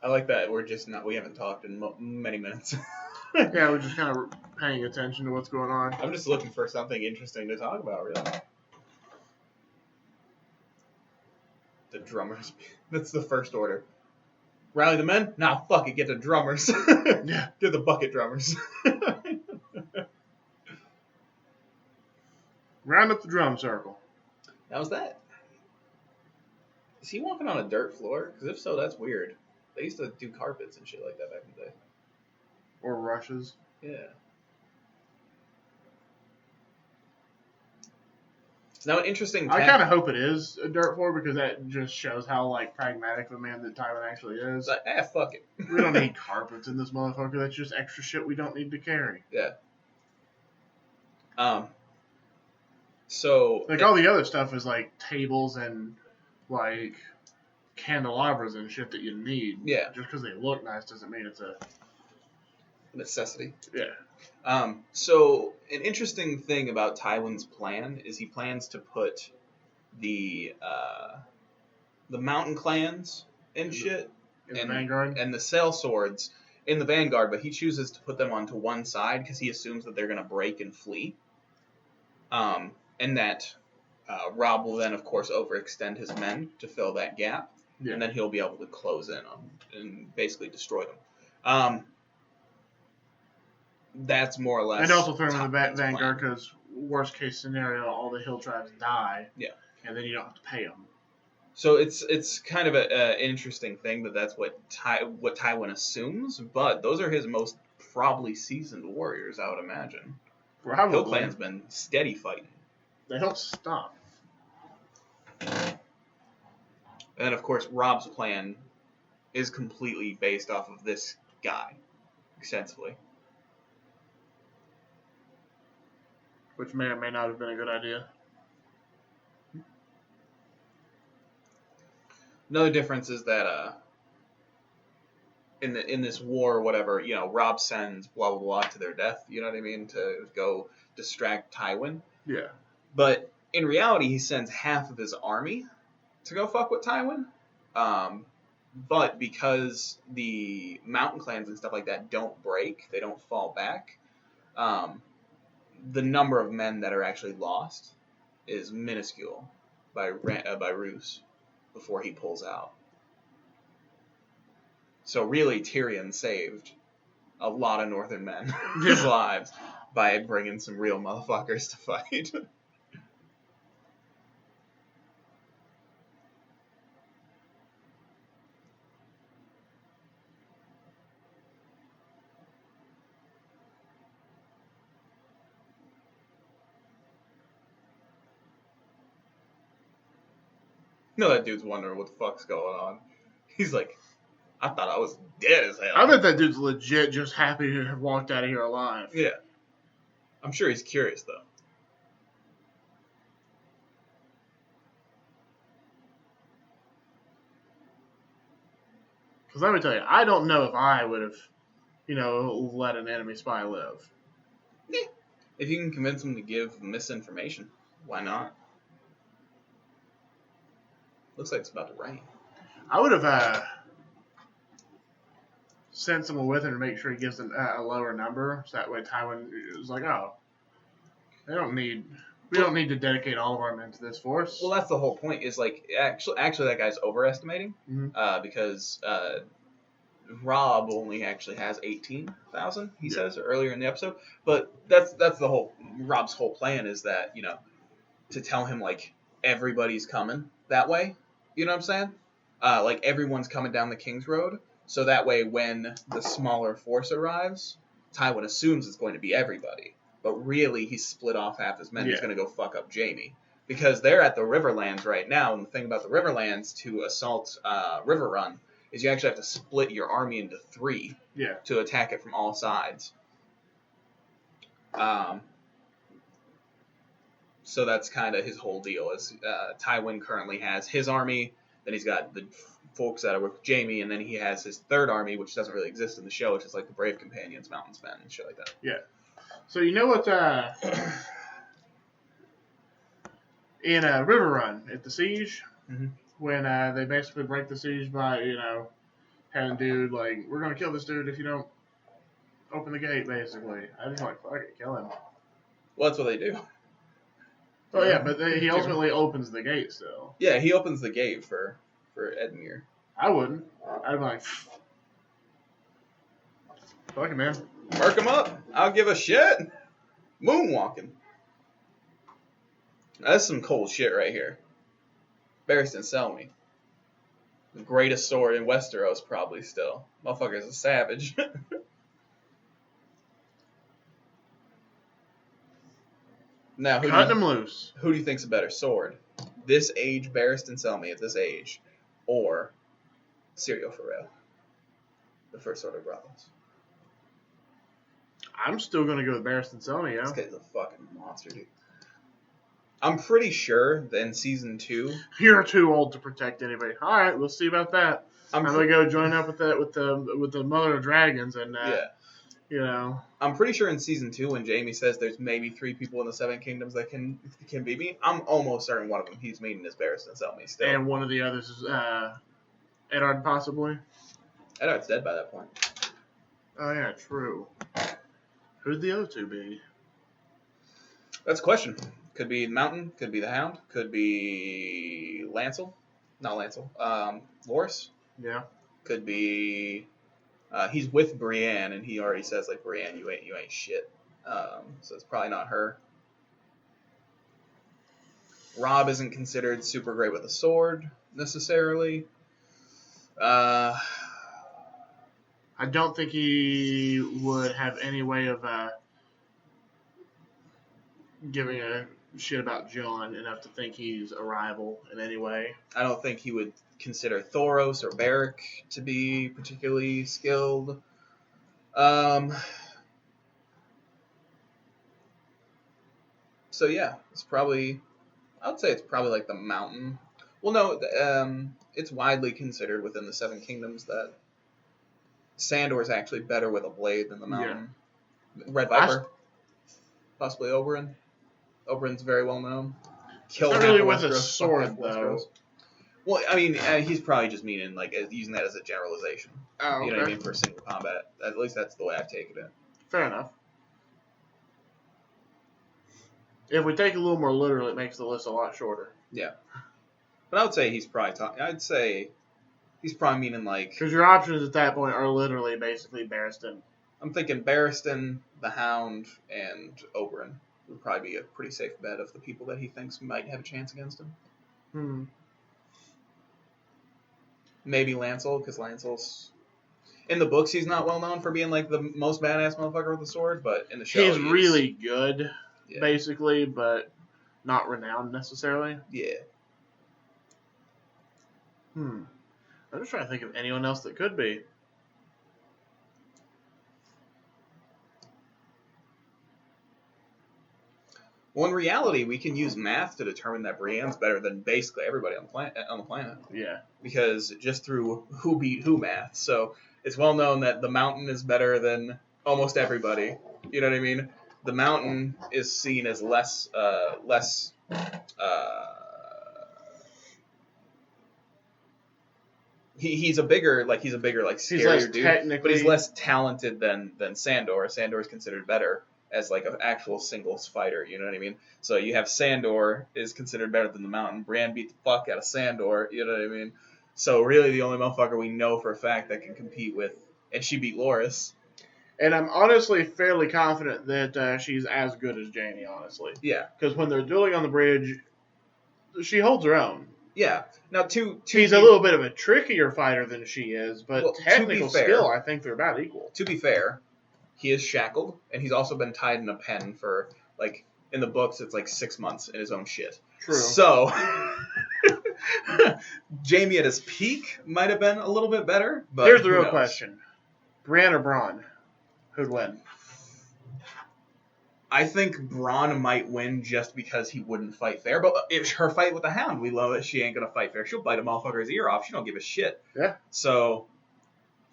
I like that we haven't talked in many minutes. yeah, we're just kind of paying attention to what's going on. I'm just looking for something interesting to talk about, really. The drummers. That's the first order. Rally the men? Nah, fuck it, get the drummers. Yeah. Get the bucket drummers. Round up the drum circle. How's that? Is he walking on a dirt floor? Because if so, that's weird. They used to do carpets and shit like that back in the day. Or rushes. Yeah. Now, an interesting. I kind of hope it is a dirt floor because that just shows how like pragmatic of a man that Tywin actually is. Like, fuck it. We don't need carpets in this motherfucker. That's just extra shit we don't need to carry. Yeah. So. Like all the other stuff is like tables and like candelabras and shit that you need. Yeah. Just because they look nice doesn't mean it's a necessity. Yeah. So an interesting thing about Tywin's plan is he plans to put the mountain clans and shit In the Vanguard. and the sellswords in the Vanguard, but he chooses to put them onto one side because he assumes that they're going to break and flee. And that Robb will then, of course, overextend his men to fill that gap, Yeah. and then he'll be able to close in on and basically destroy them. That's more or less. And also throw them in the Tywin's Vanguard plan. because worst case scenario, all the hill tribes die. Yeah. And then you don't have to pay them. So it's kind of an interesting thing that that's what Tywin assumes, but those are his most probably seasoned warriors, I would imagine. Probably. Hill Clan's been steady fighting. They don't stop. And then, of course, Robb's plan is completely based off of this guy, extensively. Which may or may not have been a good idea. Another difference is that in this war or whatever, Robb sends blah blah blah to their death. You know what I mean? To go distract Tywin. Yeah. But in reality, he sends half of his army to go fuck with Tywin. But because the mountain clans and stuff like that don't break, they don't fall back, the number of men that are actually lost is minuscule by Roose before he pulls out. So really, Tyrion saved a lot of Northern men his lives by bringing some real motherfuckers to fight. No, that dude's wondering what the fuck's going on. He's like, I thought I was dead as hell. I bet that dude's legit just happy to have walked out of here alive. Yeah. I'm sure he's curious, though. Because let me tell you, I don't know if I would have, let an enemy spy live. Yeah. If you can convince him to give misinformation, why not? Looks like it's about to rain. I would have sent someone with him to make sure he gives a lower number, so that way Tywin is like, oh, we don't need to dedicate all of our men to this force. Well, that's the whole point. Is like actually that guy's overestimating, because Robb only actually has 18,000. He says earlier in the episode, but that's the whole Robb's whole plan is that to tell him like everybody's coming that way. You know what I'm saying? Like everyone's coming down the King's Road, so that way when the smaller force arrives, Tywin assumes it's going to be everybody. But really, he's split off half his men. He's going to go fuck up Jaime. Because they're at the Riverlands right now, and the thing about the Riverlands to assault River Run is you actually have to split your army into 3 to attack it from all sides. So that's kind of his whole deal. Is Tywin currently has his army, then he's got the folks that are with Jaime, and then he has his third army, which doesn't really exist in the show, which is like the Brave Companions, Mountainsmen, and shit like that. Yeah. So you know what? In River Run at the siege, when they basically break the siege by having dude like, we're gonna kill this dude if you don't open the gate. Basically, I just like fuck it, kill him. Well, that's what they do. Oh yeah, but he ultimately opens the gate still. Yeah, he opens the gate for Edmure. I wouldn't. I'd be like, fuck it, man. Mark him up. I'll give a shit. Moonwalking. That's some cold shit right here. Barristan Selmy. The greatest sword in Westeros, probably still. Motherfucker's a savage. Now, Cut him loose. Who do you think's a better sword? This age Barristan Selmy at this age, or Syrio Forel, the First Sword of Bravos? I'm still gonna go with Barristan Selmy, This guy's a fucking monster, dude. I'm pretty sure that in season 2, you're too old to protect anybody. All right, we'll see about that. I'm gonna go join up with the Mother of Dragons, and I'm pretty sure in season 2 when Jaime says there's maybe 3 people in the Seven Kingdoms that can beat me, I'm almost certain one of them he's meeting is Barristan Selmy still. And one of the others is Eddard, possibly. Eddard's dead by that point. Oh yeah, true. Who'd the other 2 be? That's a question. Could be the Mountain, could be the Hound, could be Lancel. Not Lancel. Loras. Yeah. Could be he's with Brienne and he already says like, Brienne, you ain't shit. So it's probably not her. Robb isn't considered super great with a sword necessarily. I don't think he would have any way of giving a shit about Jon enough to think he's a rival in any way. I don't think he would consider Thoros or Beric to be particularly skilled. So yeah, I would say it's probably like the Mountain. Well, no, it's widely considered within the Seven Kingdoms that Sandor is actually better with a blade than the Mountain. Yeah. Red Viper, possibly Oberyn. Oberyn's very well known. Not really with a sword though. Well, I mean, he's probably just meaning like using that as a generalization. Oh, okay. You know what I mean for single combat. At least that's the way I've taken it. Fair enough. If we take it a little more literal, it makes the list a lot shorter. Yeah, but I would say he's probably talking. I'd say he's probably meaning like. Because your options at that point are literally basically Barristan. I'm thinking Barristan, the Hound, and Oberyn would probably be a pretty safe bet of the people that he thinks might have a chance against him. Maybe Lancel, because Lancel's in the books he's not well known for being like the most badass motherfucker with the sword, but in the show he's really good, basically, but not renowned necessarily. Yeah. I'm just trying to think of anyone else that could be. Well, in reality, we can use math to determine that Brienne's better than basically everybody on the planet. Yeah. Because just through who beat who math. So it's well known that the Mountain is better than almost everybody. You know what I mean? The Mountain is seen as less. He's a bigger scarier dude, but he's less talented than Sandor. Sandor is considered better as like an actual singles fighter, you know what I mean? So you have Sandor is considered better than the Mountain. Brienne beat the fuck out of Sandor, you know what I mean? So really the only motherfucker we know for a fact that can compete with, and she beat Loras. And I'm honestly fairly confident that she's as good as Jaime, honestly. Yeah. Because when they're dueling on the bridge, she holds her own. Yeah. Now, she's a little bit of a trickier fighter than she is, but technical skill, I think they're about equal. To be fair, he is shackled, and he's also been tied in a pen for, like, in the books, it's like 6 months in his own shit. True. So, Jaime at his peak might have been a little bit better, but here's the real question. Brienne or Bronn? Who'd win? I think Bronn might win just because he wouldn't fight fair. But if her fight with the Hound, we know that she ain't going to fight fair. She'll bite a motherfucker's ear off. She don't give a shit. Yeah. So,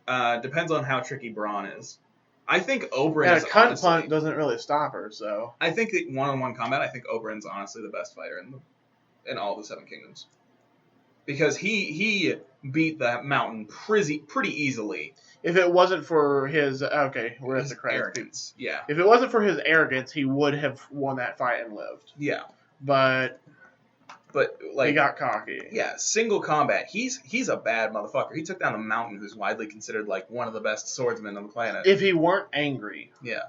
depends on how tricky Bronn is. I think Oberyn and a cunt punch doesn't really stop her, so. I think that one-on-one combat, I think Oberyn's honestly the best fighter in all the Seven Kingdoms. Because he beat the Mountain pretty easily. If it wasn't for his we're at the arrogance. Yeah. If it wasn't for his arrogance, he would have won that fight and lived. Yeah. But like he got cocky. Yeah, single combat. He's a bad motherfucker. He took down the Mountain, who's widely considered like one of the best swordsmen on the planet. If he weren't angry. Yeah.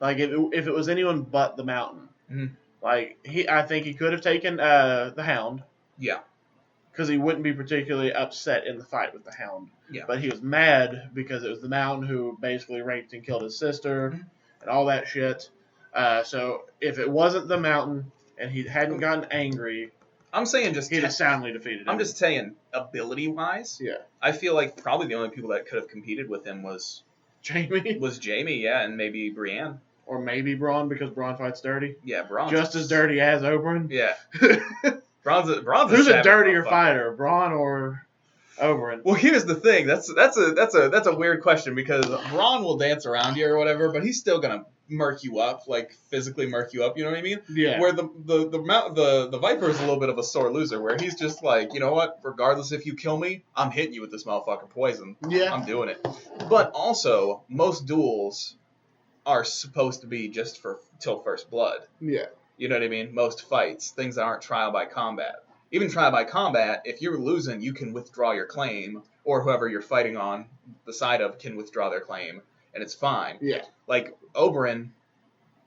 Like if it was anyone but the Mountain. Mm-hmm. Like I think he could have taken the Hound. Yeah. Because he wouldn't be particularly upset in the fight with the Hound. Yeah. But he was mad because it was the Mountain who basically raped and killed his sister and all that shit. So if it wasn't the Mountain and he hadn't gotten angry, I'm saying just he'd have soundly defeated him. I'm just saying ability-wise. Yeah. I feel like probably the only people that could have competed with him was Jaime, yeah, and maybe Brienne. Or maybe Bronn because Bronn fights dirty. Yeah, Bronn. Just as dirty as Oberyn. Yeah. Bron's Who's a dirtier fighter, Bronn or Oberyn? Well, here's the thing. That's a weird question because Bronn will dance around you or whatever, but he's still gonna murk you up, like physically murk you up. You know what I mean? Yeah. Where the Viper is a little bit of a sore loser, where he's just like, you know what? Regardless if you kill me, I'm hitting you with this motherfucking poison. Yeah. I'm doing it. But also, most duels are supposed to be just till first blood. Yeah. You know what I mean? Most fights, things that aren't trial by combat. Even trial by combat, if you're losing, you can withdraw your claim, or whoever you're fighting on the side of can withdraw their claim, and it's fine. Yeah. Like Oberyn,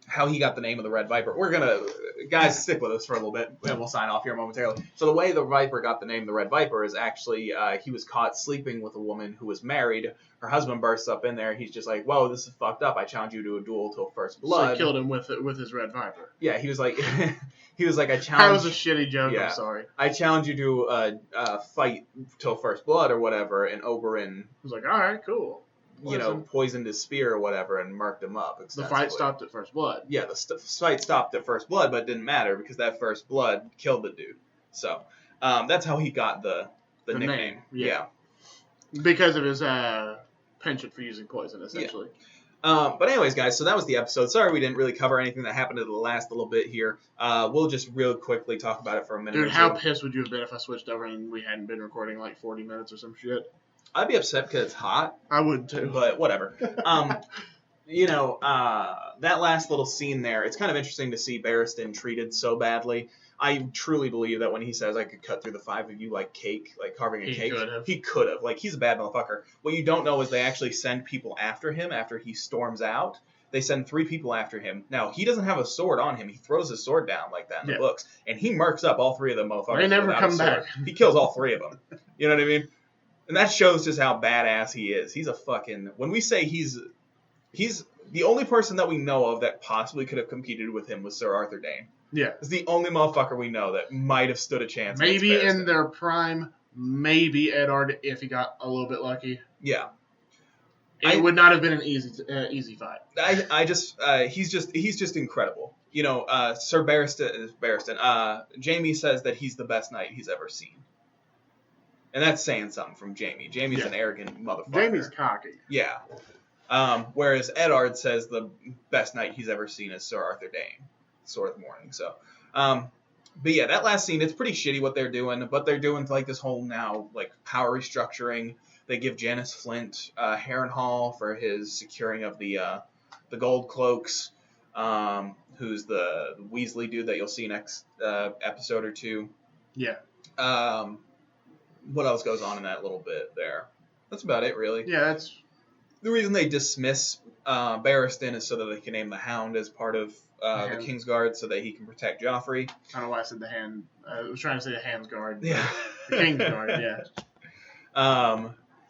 how he got the name of the Red Viper. We're going to, guys, stick with us for a little bit, and we'll sign off here momentarily. So the way the Viper got the name the Red Viper is actually he was caught sleeping with a woman who was married. Her husband bursts up in there. He's just like, whoa, this is fucked up. I challenge you to a duel till first blood. So he killed him with his Red Viper. Yeah, he was like, I challenge. That was a shitty joke. Yeah. I'm sorry. I challenge you to fight till first blood or whatever. And Oberyn was like, all right, cool. Poisoned his spear or whatever and marked him up. The fight stopped at first blood. Yeah, the fight stopped at first blood, but it didn't matter because that first blood killed the dude. So that's how he got the nickname. Yeah. Because of his penchant for using poison, essentially. But anyways, guys, so that was the episode. Sorry we didn't really cover anything that happened in the last little bit here. We'll just real quickly talk about it for a minute. Dude, or how two. pissed would you have been if I switched over and we hadn't been recording like 40 minutes or some shit? I'd be upset because it's hot, I would too. but whatever. That last little scene there, it's kind of interesting to see Barristan treated so badly. I truly believe that when he says I could cut through the 5 of you like cake, like carving a cake, he could have. Like, he's a bad motherfucker. What you don't know is they actually send people after him after he storms out. They send 3 people after him. Now, he doesn't have a sword on him. He throws his sword down like that in the books. And he marks up all 3 of them motherfuckers. They never come back. He kills all 3 of them. You know what I mean? And that shows just how badass he is. He's a fucking... When we say he's the only person that we know of that possibly could have competed with him was Sir Arthur Dayne. Yeah. It's the only motherfucker we know that might have stood a chance. Maybe in their prime, maybe Eddard if he got a little bit lucky. Yeah. It would not have been an easy fight. He's just incredible. You know, Sir Barristan, Jaime says that he's the best knight he's ever seen. And that's saying something from Jaime. Jaime's an arrogant motherfucker. Jaime's cocky. Yeah. Whereas Eddard says the best knight he's ever seen is Sir Arthur Dayne, Sword of the Morning. So, but yeah, that last scene, it's pretty shitty what they're doing, but they're doing like this whole now like power restructuring. They give Janis Flint Harrenhal for his securing of the gold cloaks. Who's the Weasley dude that you'll see next episode or 2. Yeah. What else goes on in that little bit there? That's about it, really. Yeah, that's... The reason they dismiss Barristan is so that they can name the Hound as part of the Kingsguard so that he can protect Joffrey. I don't know why I said the Hand. I was trying to say the Hand's Guard. Yeah. The Kingsguard, yeah.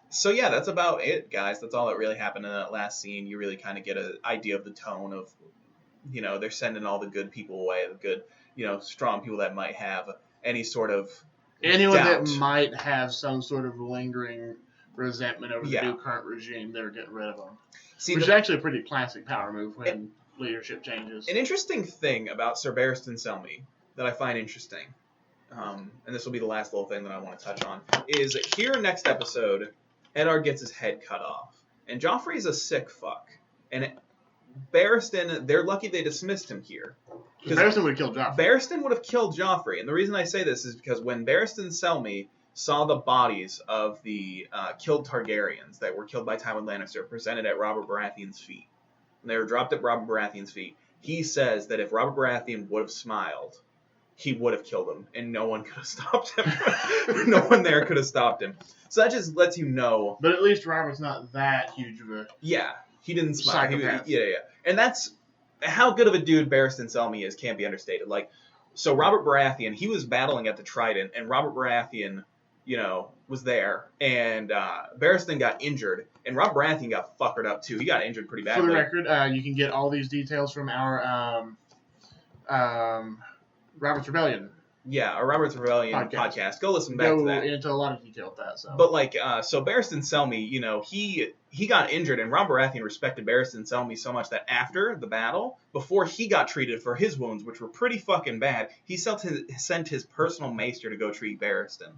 So yeah, that's about it, guys. That's all that really happened in that last scene. You really kind of get an idea of the tone of, you know, they're sending all the good people away, the good, you know, strong people that might have any sort of anyone doubt. that might have some sort of lingering resentment over the new current regime, they're getting rid of them. Which is actually a pretty classic power move when leadership changes. An interesting thing about Sir Barristan Selmy that I find interesting, and this will be the last little thing that I want to touch on, is here next episode, Eddard gets his head cut off. And Joffrey's a sick fuck. And Barristan, they're lucky they dismissed him here. Barristan would have killed Joffrey. Barristan would have killed Joffrey. And the reason I say this is because when Barristan Selmy saw the bodies of the killed Targaryens that were killed by Tywin Lannister presented at Robert Baratheon's feet, and they were dropped at Robert Baratheon's feet, he says that if Robert Baratheon would have smiled, he would have killed him, and no one could have stopped him. No one there could have stopped him. So that just lets you know. But at least Robert's not that huge of a... Yeah, he didn't smile. Psychopath. Yeah. And that's... How good of a dude Barristan Selmy is can't be understated. Like, so Robert Baratheon, he was battling at the Trident, and Robert Baratheon, you know, was there, and Barristan got injured, and Robert Baratheon got fuckered up too. He got injured pretty badly. For the record, you can get all these details from our Robert's Rebellion. Yeah, our Robert's Rebellion podcast. Go listen back to that. Go into a lot of detail with that. So. But like, so Barristan Selmy, you know, he got injured, and Robert Baratheon respected Barristan Selmy so much that after the battle, before he got treated for his wounds, which were pretty fucking bad, he sent his personal maester to go treat Barristan.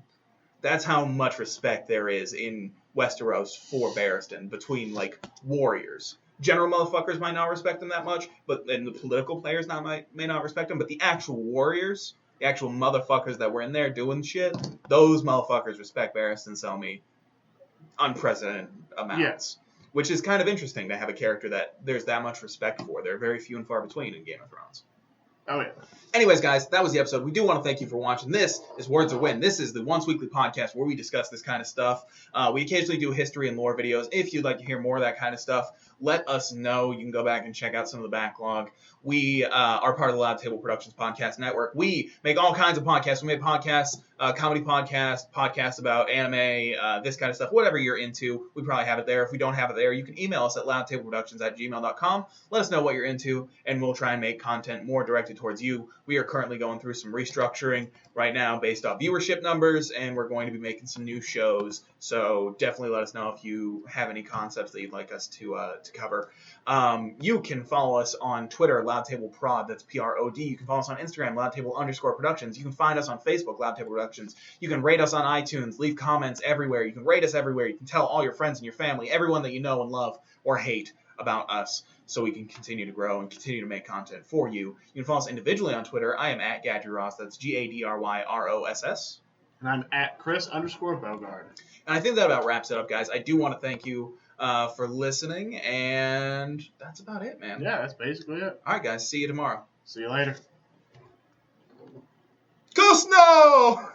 That's how much respect there is in Westeros for Barristan between like warriors. General motherfuckers might not respect him that much, and the political players may not respect him, but the actual warriors, the actual motherfuckers that were in there doing shit, those motherfuckers respect Barristan Selmy unprecedented amounts. Which is kind of interesting to have a character that there's that much respect for. They're very few and far between in Game of Thrones. Oh, yeah. Anyways, guys, that was the episode. We do want to thank you for watching. This is Words of Win. This is the once weekly podcast where we discuss this kind of stuff. We occasionally do history and lore videos. If you'd like to hear more of that kind of stuff, let us know. You can go back and check out some of the backlog. We are part of the Loud Table Productions Podcast Network. We make all kinds of podcasts. We make podcasts, comedy podcasts about anime, this kind of stuff. Whatever you're into, we probably have it there. If we don't have it there, you can email us at loudtableproductions@gmail.com. Let us know what you're into, and we'll try and make content more directed towards you. We are currently going through some restructuring right now based off viewership numbers, and we're going to be making some new shows. So definitely let us know if you have any concepts that you'd like us to cover. You can follow us on Twitter, LoudTableProd, that's P-R-O-D. You can follow us on Instagram, LoudTable_Productions. You can find us on Facebook, LoudTable Productions. You can rate us on iTunes, leave comments everywhere. You can rate us everywhere. You can tell all your friends and your family, everyone that you know and love or hate, about us so we can continue to grow and continue to make content for you. You can follow us individually on Twitter. I am at GadryRoss. That's GadryRoss. And I'm at Chris_Bogard. And I think that about wraps it up, guys. I do want to thank you for listening, and that's about it, man. Yeah, that's basically it. All right, guys. See you tomorrow. See you later. Go Snow!